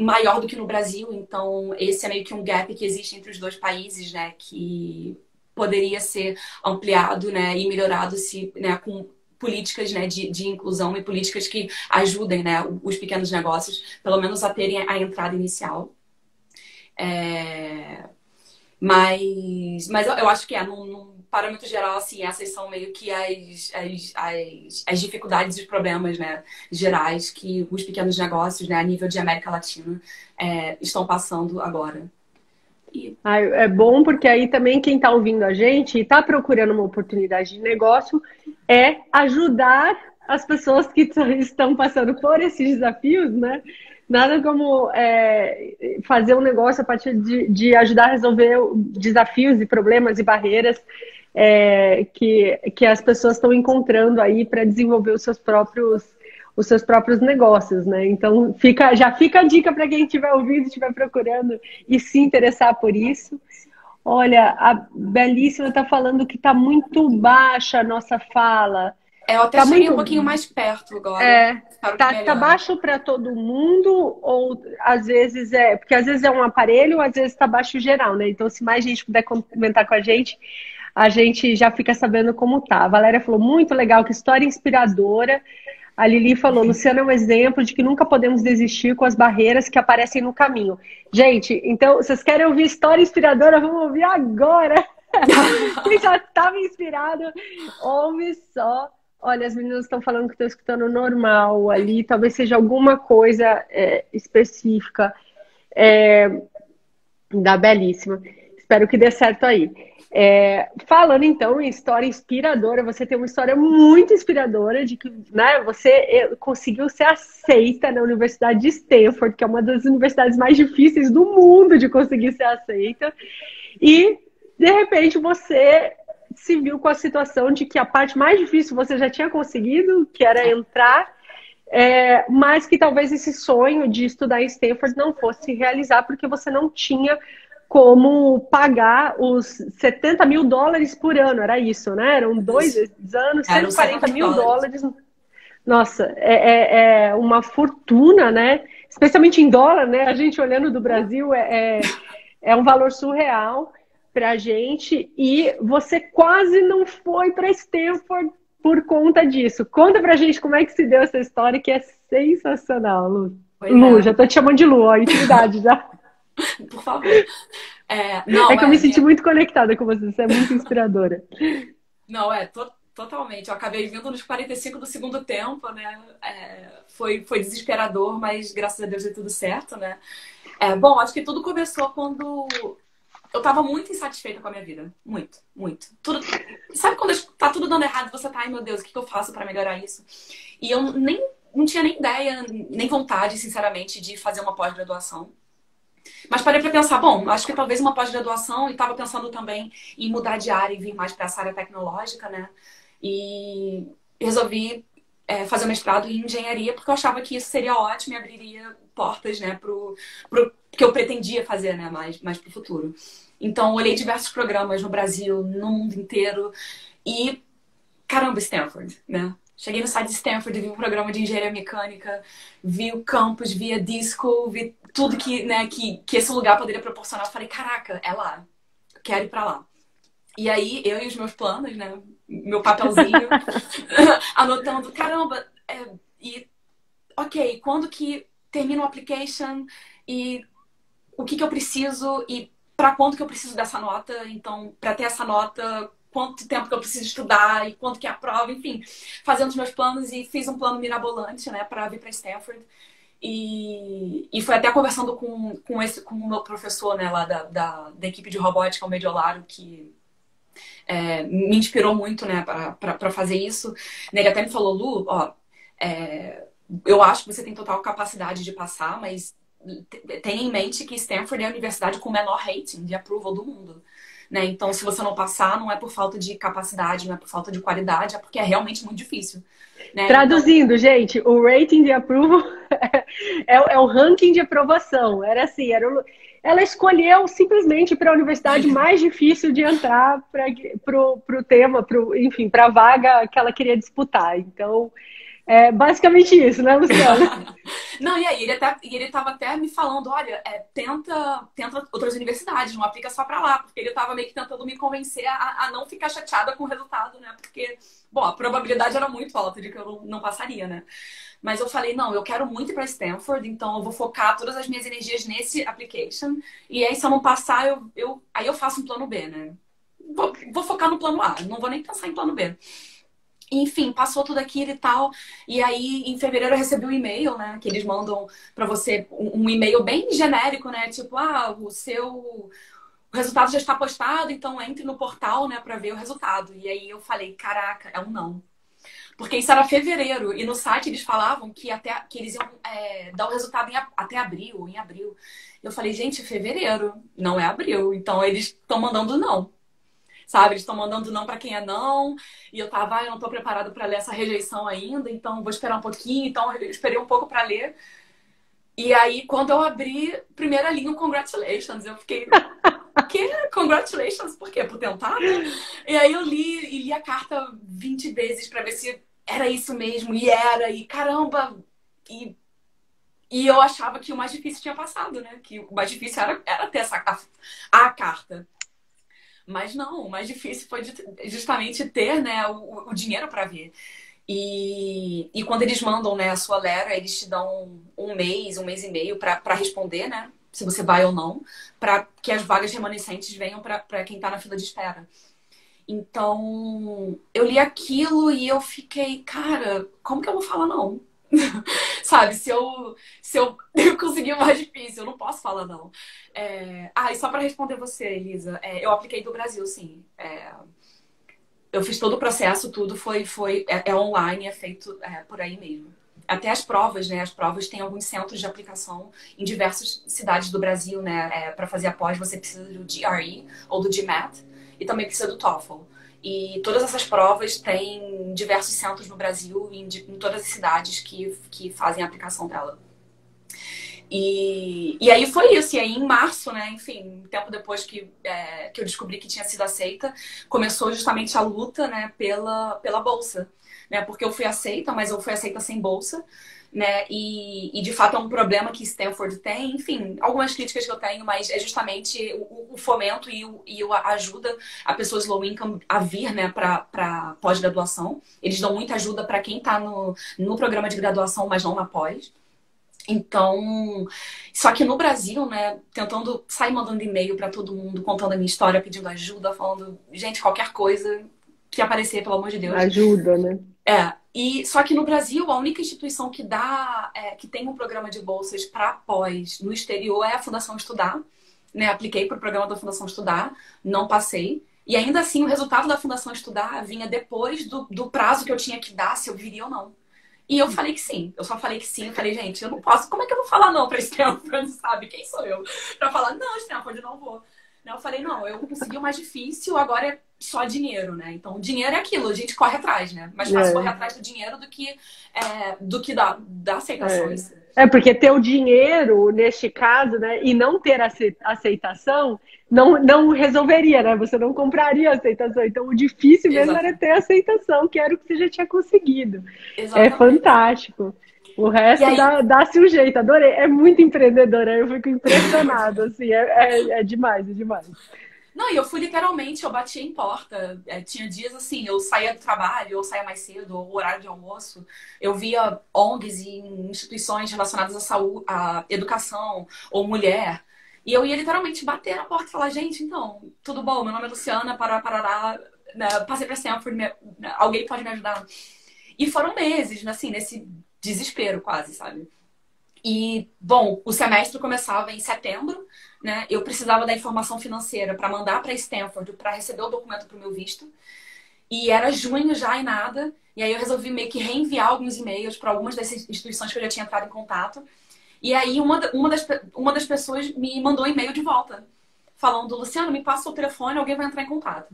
Maior do que no Brasil, então esse é meio que um gap que existe entre os dois países, né? Que poderia ser ampliado, né? E melhorado se, né? Com políticas, né, de inclusão e políticas que ajudem, né, os pequenos negócios, pelo menos a terem a entrada inicial. Mas eu acho que num parâmetro geral, assim, essas são meio que as dificuldades e os problemas, né, gerais que os pequenos negócios, né, a nível de América Latina, estão passando agora. É bom porque aí também quem está ouvindo a gente e está procurando uma oportunidade de negócio é ajudar as pessoas que estão passando por esses desafios, né? Nada como fazer um negócio a partir de ajudar a resolver desafios e problemas e barreiras que as pessoas estão encontrando aí para desenvolver os seus próprios negócios, né? Então, já fica a dica para quem estiver ouvindo, estiver procurando e se interessar por isso. Olha, a Belíssima está falando que está muito baixa a nossa fala. Eu até cheguei um pouquinho mais perto agora. Tá baixo para todo mundo ou às vezes porque às vezes é um aparelho, às vezes está baixo geral, né? Então, se mais gente puder comentar com a gente já fica sabendo como tá. A Valéria falou, muito legal, que história inspiradora. A Lili falou, Luciana é um exemplo de que nunca podemos desistir com as barreiras que aparecem no caminho. Gente, então, vocês querem ouvir história inspiradora? Vamos ouvir agora! Quem já estava inspirado, ouve só. Olha, as meninas estão falando que estão escutando normal ali, talvez seja alguma coisa específica da Belíssima. Espero que dê certo aí. Falando então em história inspiradora, você tem uma história muito inspiradora de que, né, você conseguiu ser aceita na Universidade de Stanford, que é uma das universidades mais difíceis do mundo de conseguir ser aceita, e de repente você se viu com a situação de que a parte mais difícil você já tinha conseguido, que era entrar, mas que talvez esse sonho de estudar em Stanford não fosse realizar porque você não tinha como pagar os $70 mil por ano, era isso, né? Eram 2 anos, Eram 140 mil $70. dólares. Nossa, é uma fortuna, né? Especialmente em dólar, né? A gente olhando do Brasil é um valor surreal para a gente. E você quase não foi para Stanford por conta disso. Conta pra gente como é que se deu essa história, que é sensacional, Lu. Pois Lu, é. já tô te chamando de Lu, ó, intimidade já. Por favor. Não, que eu me senti muito conectada com você é muito inspiradora. Não, totalmente. Eu acabei vindo nos 45 do segundo tempo, né? Foi desesperador, mas graças a Deus deu tudo certo, né? Bom, acho que tudo começou quando eu tava muito insatisfeita com a minha vida. Muito, muito. Tudo... Sabe quando tá tudo dando errado e você tá, ai meu Deus, o que eu faço pra melhorar isso? E eu não tinha nem ideia, nem vontade, sinceramente, de fazer uma pós-graduação. Mas parei pra pensar, bom, acho que talvez uma pós-graduação, e tava pensando também em mudar de área e vir mais pra essa área tecnológica, né? E resolvi fazer um mestrado em engenharia, porque eu achava que isso seria ótimo e abriria portas, né, pro que eu pretendia fazer, né, mais pro futuro. Então, olhei diversos programas no Brasil, no mundo inteiro, e caramba, Stanford, né? Cheguei no site de Stanford, vi o programa de engenharia mecânica, vi o campus, vi a disco, vi tudo que esse lugar poderia proporcionar. Eu falei, caraca, é lá, quero ir pra lá. E aí, eu e os meus planos, né? Meu papelzinho, anotando, caramba, ok, quando que termina o application e o que eu preciso e para quanto que eu preciso dessa nota, então, para ter essa nota, quanto tempo que eu preciso estudar e quanto que é a prova, enfim, fazendo os meus planos e fiz um plano mirabolante, né, para vir para Stanford. E foi até conversando com o meu professor, né, lá da equipe de robótica, o Mediolaro, que me inspirou muito, né, para fazer isso. Ele até me falou, Lu, ó, eu acho que você tem total capacidade de passar, mas tenha em mente que Stanford é a universidade com o menor rating de approval do mundo. Né? Então, se você não passar, não é por falta de capacidade, não é por falta de qualidade, é porque é realmente muito difícil. Né? Traduzindo, então... gente, o rating de approval é o ranking de aprovação. Era assim, ela escolheu simplesmente para a universidade mais difícil de entrar para o tema, enfim, para a vaga que ela queria disputar. Então, basicamente isso, né, Luciana? Não, e aí, ele estava até me falando, olha, tenta outras universidades, não aplica só para lá, porque ele estava meio que tentando me convencer a não ficar chateada com o resultado, né? Porque, bom, a probabilidade era muito alta de que eu não passaria, né? Mas eu falei, não, eu quero muito ir para Stanford, então eu vou focar todas as minhas energias nesse application, e aí se eu não passar, aí eu faço um plano B, né? Vou focar no plano A, não vou nem pensar em plano B. Enfim, passou tudo aquilo e tal. E aí, em fevereiro, eu recebi um e-mail, né? Que eles mandam pra você um e-mail bem genérico, né? Tipo, o resultado já está postado, então entre no portal, né? Pra ver o resultado. E aí eu falei, caraca, é um não. Porque isso era fevereiro. E no site eles falavam que eles iam dar o resultado até abril, em abril. Eu falei, gente, fevereiro, não é abril. Então eles estão mandando não. Sabe, eles estão mandando não para quem é não, e eu tava, eu não tô preparado para ler essa rejeição ainda, então vou esperar um pouquinho, então eu esperei um pouco para ler. E aí, quando eu abri, primeira linha, congratulations, eu fiquei, que? Congratulations? Por quê? Por tentar? E aí eu li a carta 20 vezes para ver se era isso mesmo, e era, e caramba, e eu achava que o mais difícil tinha passado, né? Que o mais difícil era ter a carta. Mas não, o mais difícil foi justamente ter, né, o dinheiro para ver. E quando eles mandam, né, a sua letra, eles te dão um mês e meio para responder, né, se você vai ou não, para que as vagas remanescentes venham para quem está na fila de espera. Então, eu li aquilo e eu fiquei, cara, como que eu vou falar não? Sabe, eu conseguir o mais difícil, eu não posso falar não. E só para responder você, Elisa, eu apliquei do Brasil, sim. Eu fiz todo o processo, tudo é online, é feito por aí mesmo. Até as provas, né? As provas têm alguns centros de aplicação em diversas cidades do Brasil, né? Para fazer a pós, você precisa do GRE ou do GMAT e também precisa do TOEFL. E todas essas provas têm diversos centros no Brasil, em todas as cidades que fazem a aplicação dela. E aí foi isso. E aí em março, né, enfim, um tempo depois que eu descobri que tinha sido aceita, começou justamente a luta, né, pela bolsa. Né, porque eu fui aceita, mas eu fui aceita sem bolsa. Né, e de fato é um problema que Stanford tem, enfim, algumas críticas que eu tenho, mas é justamente o fomento e a ajuda a pessoas low income a vir, né, para pós-graduação. Eles dão muita ajuda para quem está no programa de graduação, mas não na pós. Então, só que no Brasil, né, tentando sair mandando e-mail para todo mundo, contando a minha história, pedindo ajuda, falando, gente, qualquer coisa que aparecer, pelo amor de Deus. Ajuda, né? Só que no Brasil, a única instituição que tem um programa de bolsas para pós no exterior é a Fundação Estudar. Né? Apliquei para o programa da Fundação Estudar, não passei. E ainda assim, o resultado da Fundação Estudar vinha depois do prazo que eu tinha que dar, se eu viria ou não. E eu falei que sim. Eu só falei que sim. Eu falei, gente, eu não posso. Como é que eu vou falar não para Stanford, sabe? Quem sou eu? Para falar, não, Stanford, eu não vou. Eu falei, não, eu consegui o mais difícil, agora é só dinheiro, né? Então, dinheiro é aquilo, a gente corre atrás, né? Mais fácil correr atrás do dinheiro do que da aceitações. Porque ter o dinheiro, neste caso, né, e não ter aceitação, não resolveria, né? Você não compraria a aceitação. Então, o difícil mesmo era ter a aceitação, que era o que você já tinha conseguido. Exatamente. É fantástico. O resto dá-se um jeito, adorei. É muito empreendedora, eu fico impressionada, assim, é demais, é demais. Não, e eu fui literalmente, eu batia em porta. Tinha dias assim, eu saía do trabalho, eu saía mais cedo, ou horário de almoço. Eu via ONGs e instituições relacionadas à saúde, à educação ou mulher. E eu ia literalmente bater na porta e falar, gente, então, tudo bom? Meu nome é Luciana, Parará, passei para Stanford, alguém pode me ajudar? E foram meses, assim, nesse desespero quase, sabe? E, bom, o semestre começava em setembro, né? Eu precisava da informação financeira para mandar para Stanford, para receber o documento para o meu visto. E era junho já e nada. E aí eu resolvi meio que reenviar alguns e-mails para algumas dessas instituições que eu já tinha entrado em contato. E aí uma das pessoas me mandou um e-mail de volta, falando, Luciano, me passa o telefone, alguém vai entrar em contato.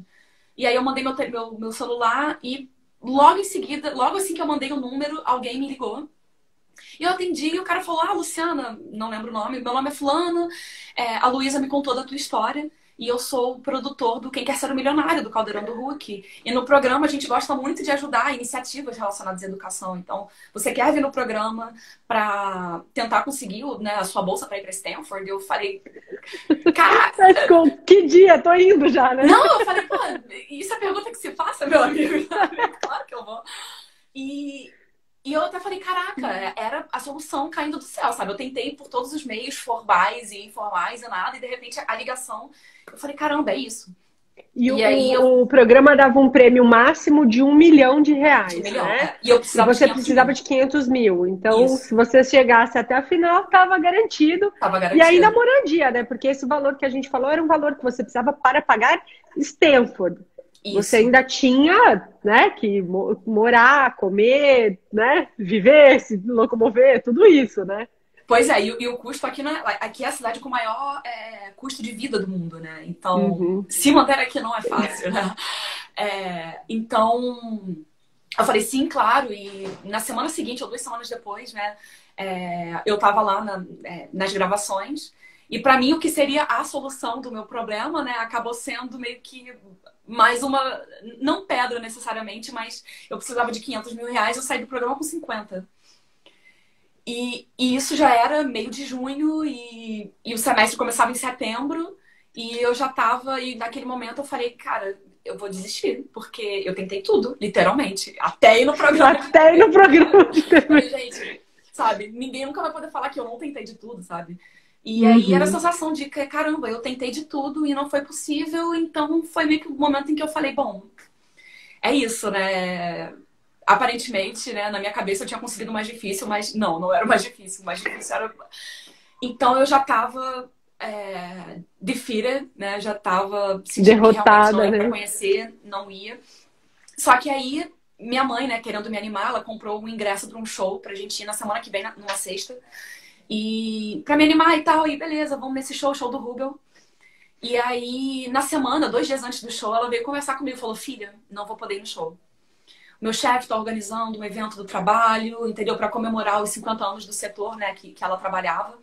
E aí eu mandei meu celular e logo em seguida, logo assim que eu mandei o número, alguém me ligou. E eu atendi e o cara falou, Luciana, não lembro o nome, meu nome é fulano, a Luísa me contou da tua história e eu sou o produtor do Quem Quer Ser um Milionário, do Caldeirão do Hulk. E no programa a gente gosta muito de ajudar iniciativas relacionadas à educação. Então, você quer vir no programa para tentar conseguir, né, a sua bolsa para ir para Stanford? Eu falei, cara... Que dia? Tô indo já, né? Não, eu falei, pô, isso é pergunta que se faça, meu amigo. Claro que eu vou. E eu até falei, caraca, era a solução caindo do céu, sabe? Eu tentei por todos os meios formais e informais e nada, e de repente a ligação, eu falei, caramba, é isso. E aí o programa dava um prêmio máximo de R$1 milhão, né? E você precisava de 500 mil. Então, se você chegasse até a final, estava garantido. E ainda a moradia, né? Porque esse valor que a gente falou era um valor que você precisava para pagar Stanford. Isso. Você ainda tinha, né, que morar, comer, né, viver, se locomover, tudo isso, né? Pois é, e o custo aqui é a cidade com o maior custo de vida do mundo, né? Então, se manter aqui não é fácil, né? Então, eu falei sim, claro, e na semana seguinte, ou 2 semanas depois, né, eu tava lá nas gravações, e para mim o que seria a solução do meu problema, né, acabou sendo meio que mais uma, não pedra necessariamente, mas eu precisava de R$500 mil, eu saí do programa com 50. E isso já era meio de junho e o semestre começava em setembro e eu já tava, e naquele momento eu falei, cara, eu vou desistir, porque eu tentei tudo, literalmente, até ir no programa. Até ir no programa. Falei, gente, sabe, ninguém nunca vai poder falar que eu não tentei de tudo, sabe? E aí era a sensação de que, caramba, eu tentei de tudo e não foi possível, então foi meio que o momento em que eu falei, bom, é isso, né? aparentemente, né, na minha cabeça eu tinha conseguido o mais difícil, mas não era o mais difícil. O mais difícil era... Então eu já tava defeated, né? Já tava sentindo que realmente não Derrotada, ia pra né? conhecer, não ia. Só que aí, minha mãe, né, querendo me animar, ela comprou um ingresso pra um show pra gente ir na semana que vem, numa sexta. E pra me animar e tal, e beleza, vamos nesse show do Rubel. E aí, na semana, 2 dias antes do show, ela veio conversar comigo e falou: filha, não vou poder ir no show. Meu chefe tá organizando um evento do trabalho, entendeu? Pra comemorar os 50 anos do setor, né, que ela trabalhava.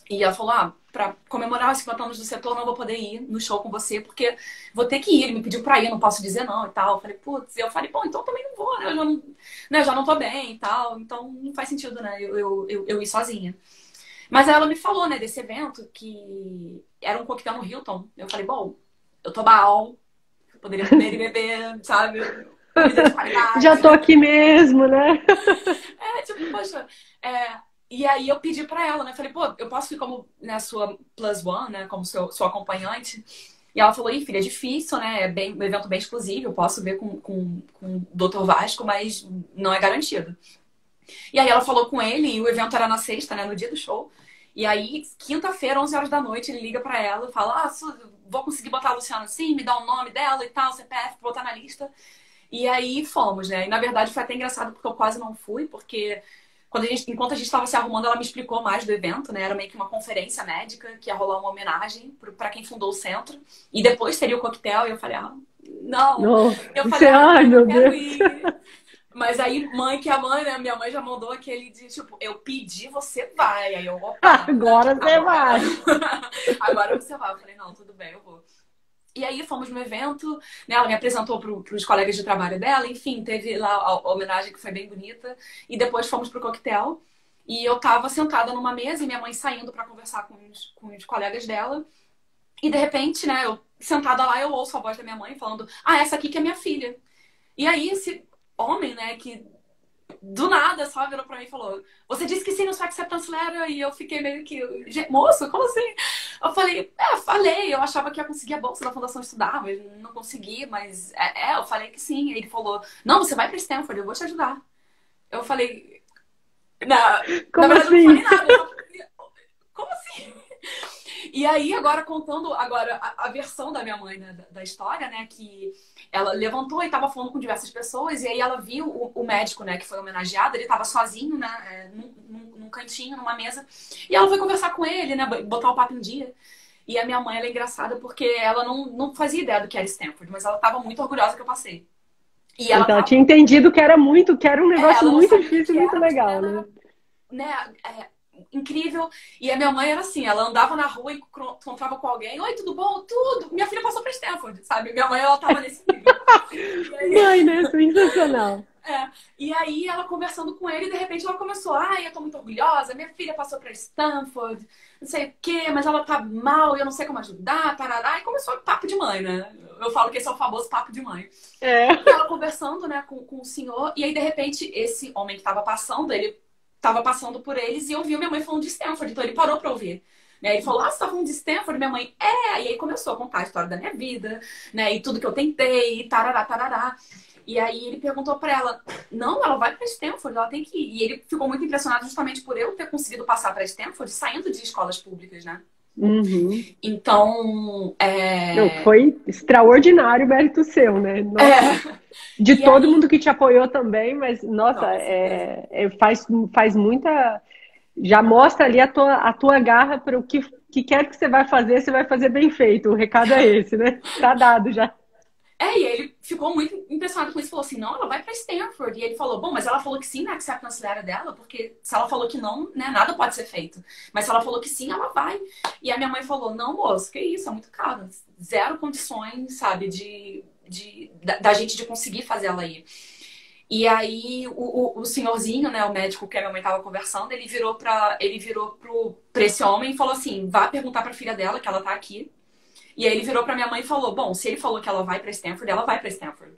E ela falou: pra comemorar os 50 anos do setor, não vou poder ir no show com você, porque vou ter que ir. Ele me pediu pra ir, não posso dizer não e tal. Eu falei: putz, bom, então também não vou, né? Eu já não, né, já não tô bem e tal. Então não faz sentido, né, eu ir sozinha. Mas aí ela me falou, né, desse evento, que era um coquetel no Hilton. Eu falei: bom, eu tô mal, eu poderia comer e beber, sabe? Comida de Já qualidade. tô aqui mesmo, né? Tipo, poxa, e aí eu pedi pra ela, né? Falei: pô, eu posso ir como, né, sua plus one, né? Como sua acompanhante? E ela falou: ih, filha, é difícil, né? É bem, um evento bem exclusivo, eu posso ver com o Dr. Vasco, mas não é garantido. E aí ela falou com ele, e o evento era na sexta, né? No dia do show. E aí, quinta-feira, 11 horas da noite, ele liga pra ela e fala: vou conseguir botar a Luciana assim, me dá o nome dela e tal, CPF, botar na lista. E aí fomos, né? E na verdade foi até engraçado porque eu quase não fui, porque enquanto a gente estava se arrumando, ela me explicou mais do evento, né? Era meio que uma conferência médica que ia rolar uma homenagem para quem fundou o centro. E depois seria o coquetel. E eu falei: não. Nossa, Eu falei: ai, eu meu não quero Deus. ir. Mas aí, né? Minha mãe já mandou aquele de tipo: eu pedi, você vai. Aí eu: opa, Agora você vai. agora você vai. Eu falei: não, tudo bem, eu vou. E aí fomos no evento, né? Ela me apresentou para os colegas de trabalho dela, enfim, teve lá a homenagem que foi bem bonita. E depois fomos pro coquetel. E eu tava sentada numa mesa e minha mãe saindo para conversar com os colegas dela. E de repente, né, eu sentada lá, eu ouço a voz da minha mãe falando: essa aqui que é minha filha. E aí esse homem, né, que do nada só virou pra mim e falou: você disse que sim no sua acceptance letter? E eu fiquei meio que: moço, como assim? Eu falei: falei, eu achava que ia conseguir a bolsa da Fundação Estudar, mas não consegui, mas eu falei que sim. Aí ele falou: não, você vai pra Stanford, eu vou te ajudar. Eu falei: na Como verdade eu não assim? falei nada, eu só falei: como assim? E aí, agora contando a versão da minha mãe, né, da história, né, que ela levantou e estava falando com diversas pessoas, e aí ela viu o médico, né, que foi homenageado, ele estava sozinho, né, num cantinho, numa mesa, e ela foi conversar com ele, né, botar o papo em dia. E a minha mãe, ela é engraçada porque ela não fazia ideia do que era Stanford, mas ela estava muito orgulhosa que eu passei. E ela Então, ela tava, tinha entendido que era um negócio ela não muito sabia o que difícil e que muito era, mas que legal, era, né? né, incrível. E a minha mãe era assim, ela andava na rua e encontrava com alguém: oi, tudo bom? Tudo. Minha filha passou pra Stanford, sabe? Minha mãe, ela tava nesse nível. E aí, Mãe, né? Sensacional. e aí ela conversando com ele, e de repente ela começou: eu tô muito orgulhosa, minha filha passou pra Stanford, não sei o quê, mas ela tá mal e eu não sei como ajudar, tarará. E começou papo de mãe, né? Eu falo que esse é o famoso papo de mãe. É. E ela conversando, né, com o senhor, e aí de repente esse homem que tava passando, ele tava passando por eles e ouviu minha mãe falando de Stanford, então ele parou pra ouvir. Né? Ele falou: você tá falando de Stanford? Minha mãe: E aí começou a contar a história da minha vida, né, e tudo que eu tentei, e tarará, tarará. E aí ele perguntou pra ela: não, ela vai pra Stanford, ela tem que ir. E ele ficou muito impressionado justamente por eu ter conseguido passar pra Stanford saindo de escolas públicas, né? Uhum. Então, Não, foi extraordinário o mérito seu, né? Nossa. De e todo aí, mundo que te apoiou também, mas, nossa, não, com certeza. faz muita. Já mostra ali a tua garra para o que quer que você vai fazer bem feito. O recado é esse, né? Tá dado já. E ele ficou muito impressionado com isso. Falou assim: não, ela vai pra Stanford. E ele falou: bom, mas ela falou que sim na acceptance letter dela, porque se ela falou que não, né, nada pode ser feito. Mas se ela falou que sim, ela vai. E a minha mãe falou: não, moço, que isso, é muito caro. Zero condições, sabe, da gente de conseguir fazer ela ir. E aí o senhorzinho, né, o médico que a minha mãe tava conversando, ele virou pra esse homem e falou assim: vá perguntar pra filha dela que ela tá aqui. E aí ele virou pra minha mãe e falou: bom, se ele falou que ela vai pra Stanford, ela vai pra Stanford.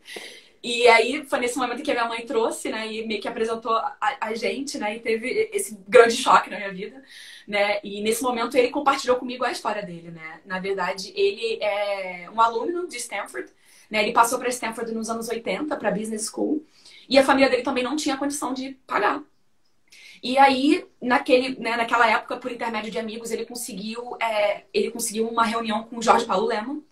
E aí foi nesse momento que a minha mãe trouxe, né, e meio que apresentou a gente, né, e teve esse grande choque na minha vida, né, e nesse momento ele compartilhou comigo a história dele, né. Na verdade, ele é um aluno de Stanford, né, ele passou pra Stanford nos anos 80, pra Business School, E a família dele também não tinha condição de pagar. E aí, naquela época, por intermédio de amigos, ele conseguiu uma reunião com o Jorge Paulo Lemann.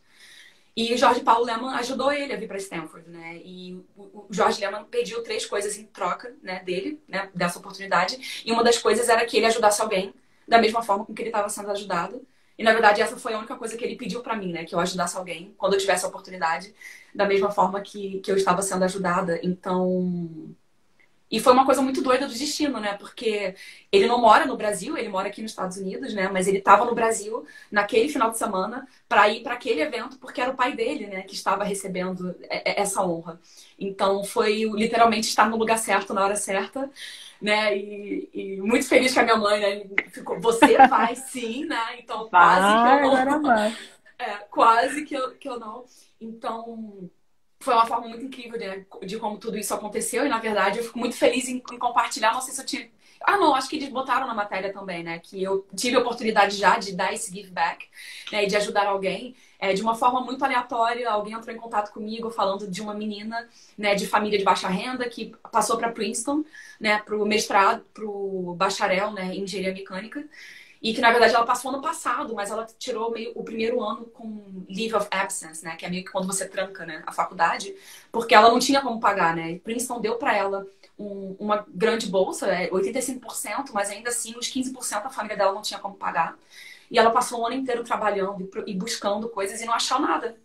E o Jorge Paulo Lemann ajudou ele a vir para Stanford, né? E o Jorge Lemann pediu 3 coisas em troca, né, dele, né, dessa oportunidade. E uma das coisas era que ele ajudasse alguém da mesma forma com que ele estava sendo ajudado. E, na verdade, essa foi a única coisa que ele pediu para mim, né? Que eu ajudasse alguém quando eu tivesse a oportunidade, da mesma forma que eu estava sendo ajudada. Então... E foi uma coisa muito doida do destino, né? Porque ele não mora no Brasil, ele mora aqui nos Estados Unidos, né? Mas ele estava no Brasil naquele final de semana para ir para aquele evento, porque era o pai dele, né? Que estava recebendo essa honra. Então foi literalmente estar no lugar certo, na hora certa, né? E muito feliz que a minha mãe, né, ficou, você vai sim, né? Então quase que eu não. Então... Foi uma forma muito incrível de como tudo isso aconteceu. E, na verdade, eu fico muito feliz em compartilhar. Não sei se eu tinha... Ah, não, acho que eles botaram na matéria também, né? Que eu tive a oportunidade já de dar esse give back, né? E de ajudar alguém. De uma forma muito aleatória, alguém entrou em contato comigo falando de uma menina, né, de família de baixa renda que passou para Princeton, né, para o mestrado, para o bacharel, né, em engenharia mecânica. E que, na verdade, ela passou ano passado, mas ela tirou meio o primeiro ano com leave of absence, né? Que é meio que quando você tranca, né, a faculdade, porque ela não tinha como pagar, né? E Princeton deu para ela uma grande bolsa, 85%, mas ainda assim, os 15% a família dela não tinha como pagar. E ela passou o ano inteiro trabalhando e buscando coisas e não achou nada.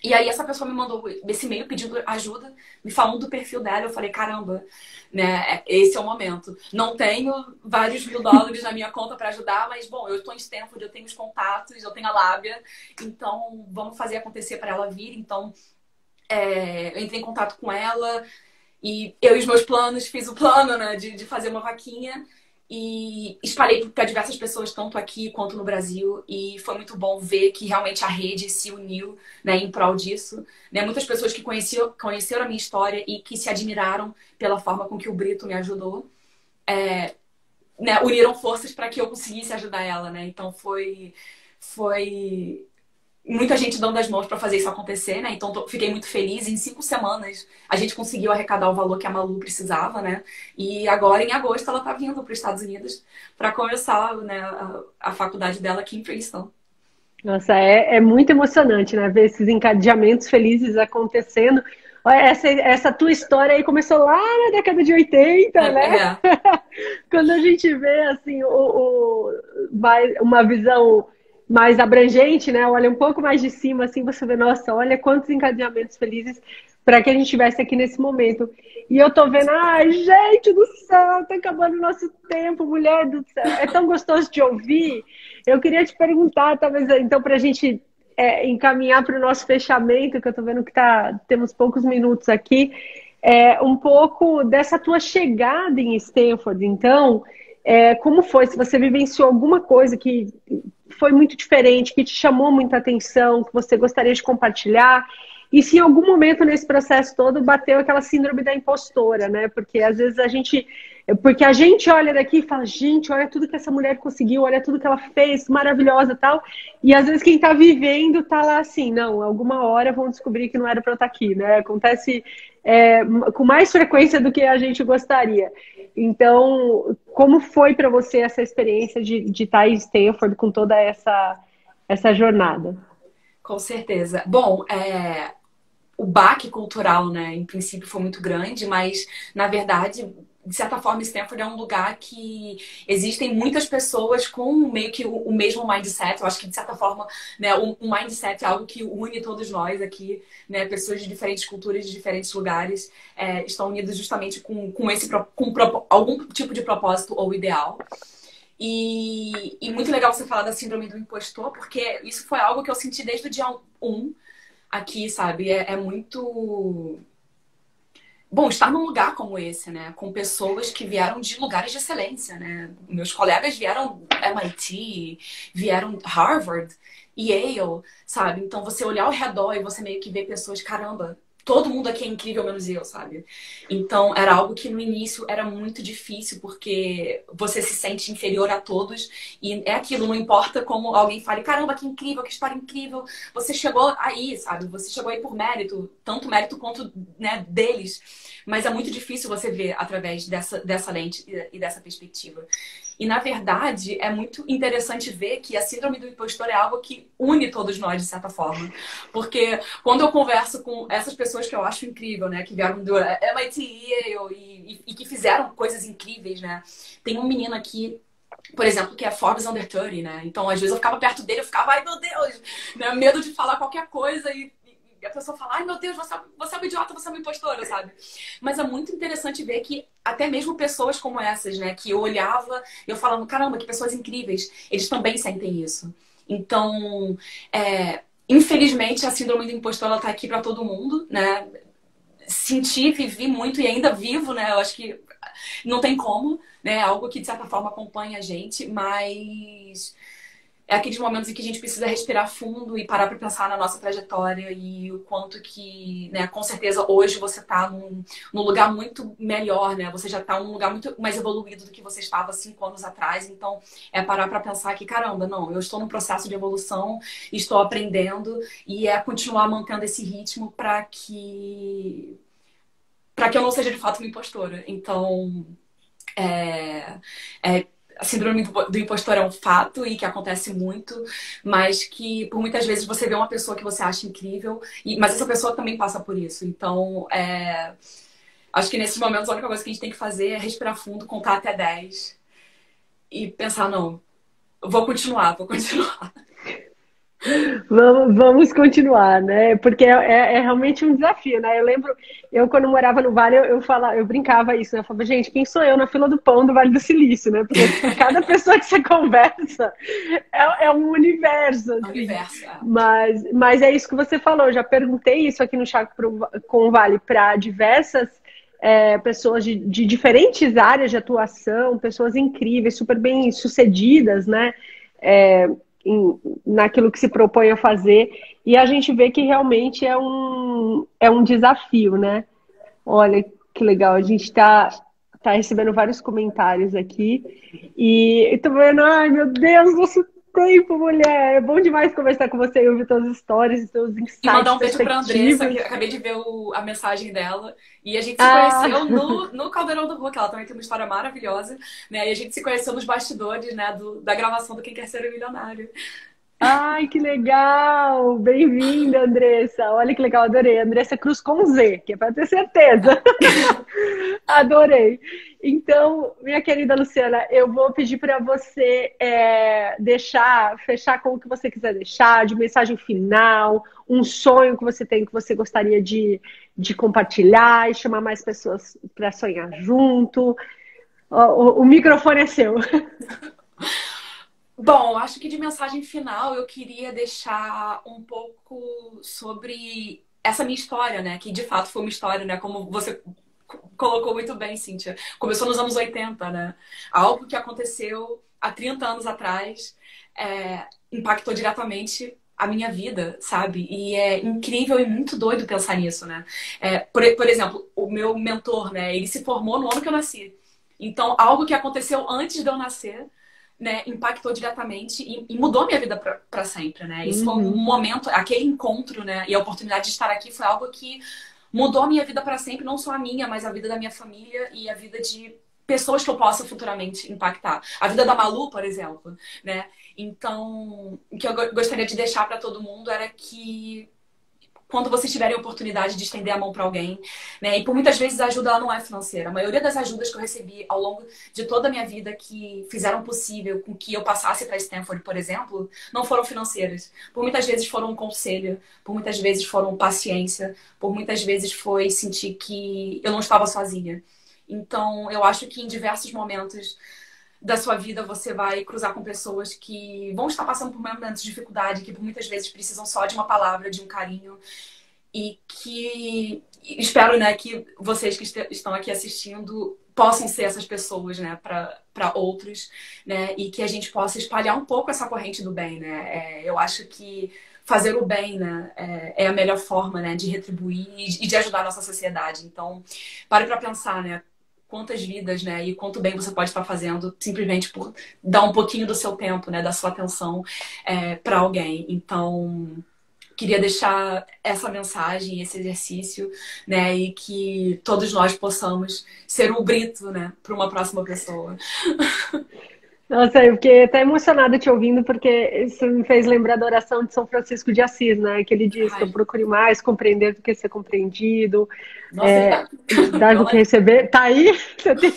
E aí essa pessoa me mandou esse e-mail pedindo ajuda, me falando do perfil dela. Eu falei, caramba, né, esse é o momento. Não tenho vários $1000 na minha conta para ajudar, mas, bom, eu estou em Stanford, eu tenho os contatos, eu tenho a lábia, então vamos fazer acontecer para ela vir. Então, eu entrei em contato com ela e eu e os meus planos, fiz o plano, né, de fazer uma vaquinha. E espalhei para diversas pessoas, tanto aqui quanto no Brasil. E foi muito bom ver que realmente a rede se uniu, né, em prol disso. Né? Muitas pessoas que conheceram a minha história e que se admiraram pela forma com que o Brito me ajudou, né, uniram forças para que eu conseguisse ajudar ela. Né? Então foi muita gente dando as mãos para fazer isso acontecer, né? Então fiquei muito feliz. Em 5 semanas a gente conseguiu arrecadar o valor que a Malu precisava, né? E agora em agosto ela tá vindo para os Estados Unidos para começar, né, a faculdade dela aqui em Princeton. Nossa, é muito emocionante, né? Ver esses encadeamentos felizes acontecendo. Olha, essa tua história aí começou lá na década de 80, né? Quando a gente vê assim uma visão mais abrangente, né? Olha um pouco mais de cima, assim, você vê, nossa, olha quantos encadeamentos felizes para que a gente estivesse aqui nesse momento. E eu tô vendo, ai, gente do céu, tá acabando o nosso tempo, mulher do céu. É tão gostoso de ouvir. Eu queria te perguntar, talvez, então, para a gente encaminhar para o nosso fechamento, que eu tô vendo que temos poucos minutos aqui, um pouco dessa tua chegada em Stanford. Então, como foi? Se você vivenciou alguma coisa que foi muito diferente, que te chamou muita atenção, que você gostaria de compartilhar, e se em algum momento nesse processo todo bateu aquela síndrome da impostora, né? Porque às vezes a gente olha daqui e fala, gente, olha tudo que essa mulher conseguiu, olha tudo que ela fez, maravilhosa e tal, e às vezes quem tá vivendo tá lá assim, não, alguma hora vão descobrir que não era pra eu estar aqui, né? Acontece com mais frequência do que a gente gostaria. Então, como foi para você essa experiência de estar em Stanford com toda essa jornada? Com certeza. Bom, o baque cultural, né, em princípio foi muito grande, mas, na verdade, de certa forma, Stanford é um lugar que existem muitas pessoas com meio que o mesmo mindset. Eu acho que, de certa forma, né, o mindset é algo que une todos nós aqui, né, pessoas de diferentes culturas, de diferentes lugares, estão unidas justamente com algum tipo de propósito ou ideal. E muito legal você falar da síndrome do impostor, porque isso foi algo que eu senti desde o dia 1 aqui, sabe? É muito bom estar num lugar como esse, né? Com pessoas que vieram de lugares de excelência, né? Meus colegas vieram MIT, vieram Harvard, Yale, sabe? Então você olhar ao redor e você meio que vê pessoas, caramba, todo mundo aqui é incrível, menos eu, sabe? Então, era algo que no início era muito difícil, porque você se sente inferior a todos. E é aquilo, não importa como alguém fale, caramba, que incrível, que história incrível. Você chegou aí, sabe? Você chegou aí por mérito, tanto mérito quanto, né, deles. Mas é muito difícil você ver através dessa lente e dessa perspectiva. E, na verdade, é muito interessante ver que a síndrome do impostor é algo que une todos nós, de certa forma. Porque quando eu converso com essas pessoas que eu acho incrível, né? Que vieram do MIT e que fizeram coisas incríveis, né? Tem um menino aqui, por exemplo, que é Forbes Under 30, né? Então, às vezes, eu ficava perto dele, eu ficava, ai, meu Deus! Né? Medo de falar qualquer coisa e a pessoa fala, ai, meu Deus, você é um idiota, você é uma impostora, sabe? Mas é muito interessante ver que até mesmo pessoas como essas, né? Que eu olhava, eu falava, caramba, que pessoas incríveis. Eles também sentem isso. Então, infelizmente, a síndrome do impostor, ela tá aqui para todo mundo, né? Senti, vivi muito e ainda vivo, né? Eu acho que não tem como, né? Algo que, de certa forma, acompanha a gente, mas é aqueles momentos em que a gente precisa respirar fundo e parar para pensar na nossa trajetória e o quanto que, né, com certeza hoje você está num lugar muito melhor, né? Você já está num lugar muito mais evoluído do que você estava 5 anos atrás. Então, é parar para pensar que, caramba, não, eu estou num processo de evolução, estou aprendendo e é continuar mantendo esse ritmo para que eu não seja de fato uma impostora. Então, a síndrome do impostor é um fato e que acontece muito, mas que por muitas vezes você vê uma pessoa que você acha incrível, mas essa pessoa também passa por isso. Então, acho que nesses momentos a única coisa que a gente tem que fazer é respirar fundo, contar até 10 e pensar, não, vou continuar. Vamos continuar, né? Porque é realmente um desafio, né? Eu lembro, quando morava no Vale, eu brincava isso, né? Eu falava, gente, quem sou eu na fila do pão do Vale do Silício, né? Porque cada pessoa que você conversa é um universo. Assim. É um universo, Mas é isso que você falou. Eu já perguntei isso aqui no Chá com o Vale para diversas pessoas de diferentes áreas de atuação, pessoas incríveis, super bem sucedidas, né? Naquilo que se propõe a fazer, e a gente vê que realmente é um desafio, né? Olha que legal, a gente tá recebendo vários comentários aqui, e tô vendo, ai meu Deus, nosso tempo, mulher! É bom demais conversar com você e ouvir todas as histórias, os seus insights. E mandar um beijo pra Andressa, que acabei de ver a mensagem dela. E a gente se conheceu no Caldeirão do Hulk, ela também tem uma história maravilhosa, né? E a gente se conheceu nos bastidores, né, da gravação do Quem Quer Ser um Milionário. Ai, que legal! Bem-vinda, Andressa. Olha que legal, adorei. Andressa Cruz com Z, que é para ter certeza. Adorei. Então, minha querida Luciana, eu vou pedir para você fechar com o que você quiser deixar, de mensagem final, um sonho que você tem que você gostaria de compartilhar e chamar mais pessoas para sonhar junto. O microfone é seu. Bom, acho que de mensagem final eu queria deixar um pouco sobre essa minha história, né? Que de fato foi uma história, né? Como você colocou muito bem, Cíntia. Começou nos anos 80, né? Algo que aconteceu há 30 anos atrás impactou diretamente a minha vida, sabe? E é incrível e muito doido pensar nisso, né? Por exemplo, o meu mentor, né? Ele se formou no ano que eu nasci. Então, algo que aconteceu antes de eu nascer, né, impactou diretamente e mudou minha vida para sempre, né? Isso foi um momento, aquele encontro, né? E a oportunidade de estar aqui foi algo que mudou a minha vida para sempre, não só a minha, mas a vida da minha família e a vida de pessoas que eu possa futuramente impactar. A vida da Malu, por exemplo, né? Então, o que eu gostaria de deixar para todo mundo era que quando vocês tiverem a oportunidade de estender a mão para alguém, né? E por muitas vezes a ajuda ela não é financeira. A maioria das ajudas que eu recebi ao longo de toda a minha vida que fizeram possível com que eu passasse para Stanford, por exemplo, não foram financeiras. Por muitas vezes foram um conselho, por muitas vezes foram paciência, por muitas vezes foi sentir que eu não estava sozinha. Então, eu acho que em diversos momentos da sua vida você vai cruzar com pessoas que vão estar passando por momentos de dificuldade, que por muitas vezes precisam só de uma palavra, de um carinho, e que espero, né, que vocês que estão aqui assistindo possam ser essas pessoas, né, para outros, né, e que a gente possa espalhar um pouco essa corrente do bem, né. Eu acho que fazer o bem, né, é a melhor forma, né, de retribuir e de ajudar a nossa sociedade. Então, pare para pensar, né, quantas vidas, né, e quanto bem você pode estar fazendo simplesmente por dar um pouquinho do seu tempo, né, da sua atenção para alguém. Então, queria deixar essa mensagem, esse exercício, né, e que todos nós possamos ser o grito, né, para uma próxima pessoa. Nossa, eu fiquei até emocionada te ouvindo, porque isso me fez lembrar da oração de São Francisco de Assis, né? Que ele diz que eu Ai, procure mais compreender do que ser compreendido, nossa, dar do que receber. Tá aí? Você tem...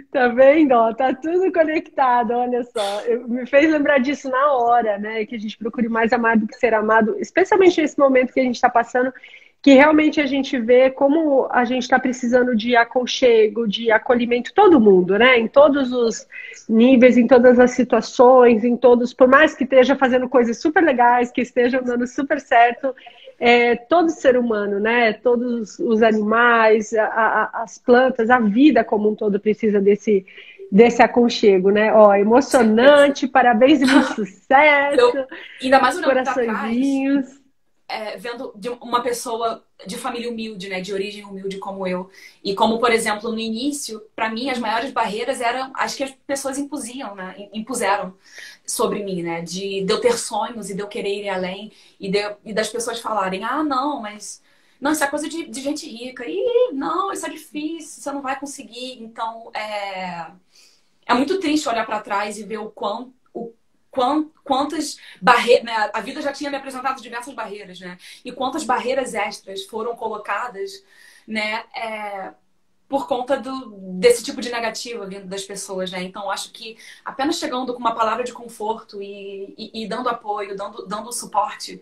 Tá vendo? Ó, tá tudo conectado, olha só. Me fez lembrar disso na hora, né? Que a gente procure mais amar do que ser amado, especialmente nesse momento que a gente está passando, que realmente a gente vê como a gente está precisando de aconchego, de acolhimento, todo mundo, né? Em todos os níveis, em todas as situações, em todos, por mais que esteja fazendo coisas super legais, que esteja dando super certo, todo ser humano, né? Todos os animais, as plantas, a vida como um todo precisa desse aconchego, né? Ó, emocionante, parabéns e muito sucesso. Ainda mais olhando para trás, coraçõezinhos. Vendo de uma pessoa de família humilde, né, de origem humilde como eu. E como, por exemplo, no início, para mim, as maiores barreiras eram as que as pessoas impuseram sobre mim, né? De eu ter sonhos e de eu querer ir além e das pessoas falarem, ah, não, mas não, isso é coisa de gente rica. E não, isso é difícil, você não vai conseguir. Então, é muito triste olhar para trás e ver quantas barreiras, né? A vida já tinha me apresentado diversas barreiras, né? E quantas barreiras extras foram colocadas, né? Por conta desse tipo de negativa vindo das pessoas, né? Então, acho que apenas chegando com uma palavra de conforto e dando apoio, dando suporte,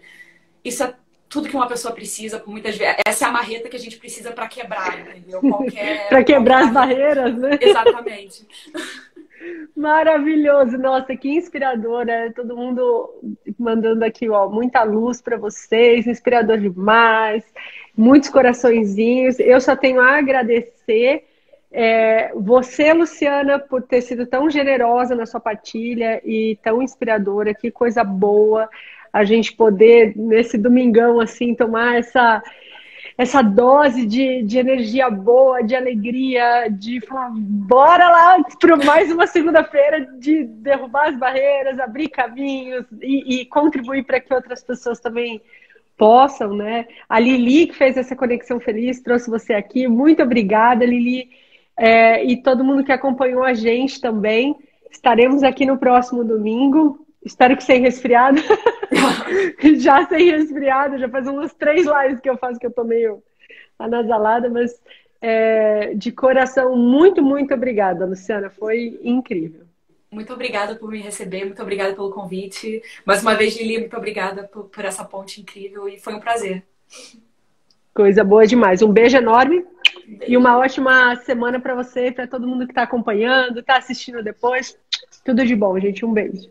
isso é tudo que uma pessoa precisa, por muitas vezes. Essa é a marreta que a gente precisa para quebrar, entendeu? Para quebrar as barreiras, né? Exatamente. Maravilhoso, nossa, que inspiradora. Todo mundo mandando aqui, ó, muita luz para vocês, inspirador demais, muitos coraçõezinhos. Eu só tenho a agradecer você, Luciana, por ter sido tão generosa na sua partilha e tão inspiradora. Que coisa boa a gente poder, nesse domingão, assim, tomar essa dose de energia boa, de alegria, de falar, bora lá para mais uma segunda-feira de derrubar as barreiras, abrir caminhos e contribuir para que outras pessoas também possam, né? A Lili, que fez essa conexão feliz, trouxe você aqui. Muito obrigada, Lili. E todo mundo que acompanhou a gente também. Estaremos aqui no próximo domingo. Espero que sem resfriado. Já sem resfriado, já faz umas 3 lives que eu faço que eu tô meio anasalada, mas de coração, muito, muito obrigada, Luciana. Foi incrível. Muito obrigada por me receber, muito obrigada pelo convite. Mais uma vez, Lili, muito obrigada por essa ponte incrível e foi um prazer. Coisa boa demais. Um beijo enorme e uma ótima semana para você e para todo mundo que está acompanhando, está assistindo depois. Tudo de bom, gente. Um beijo.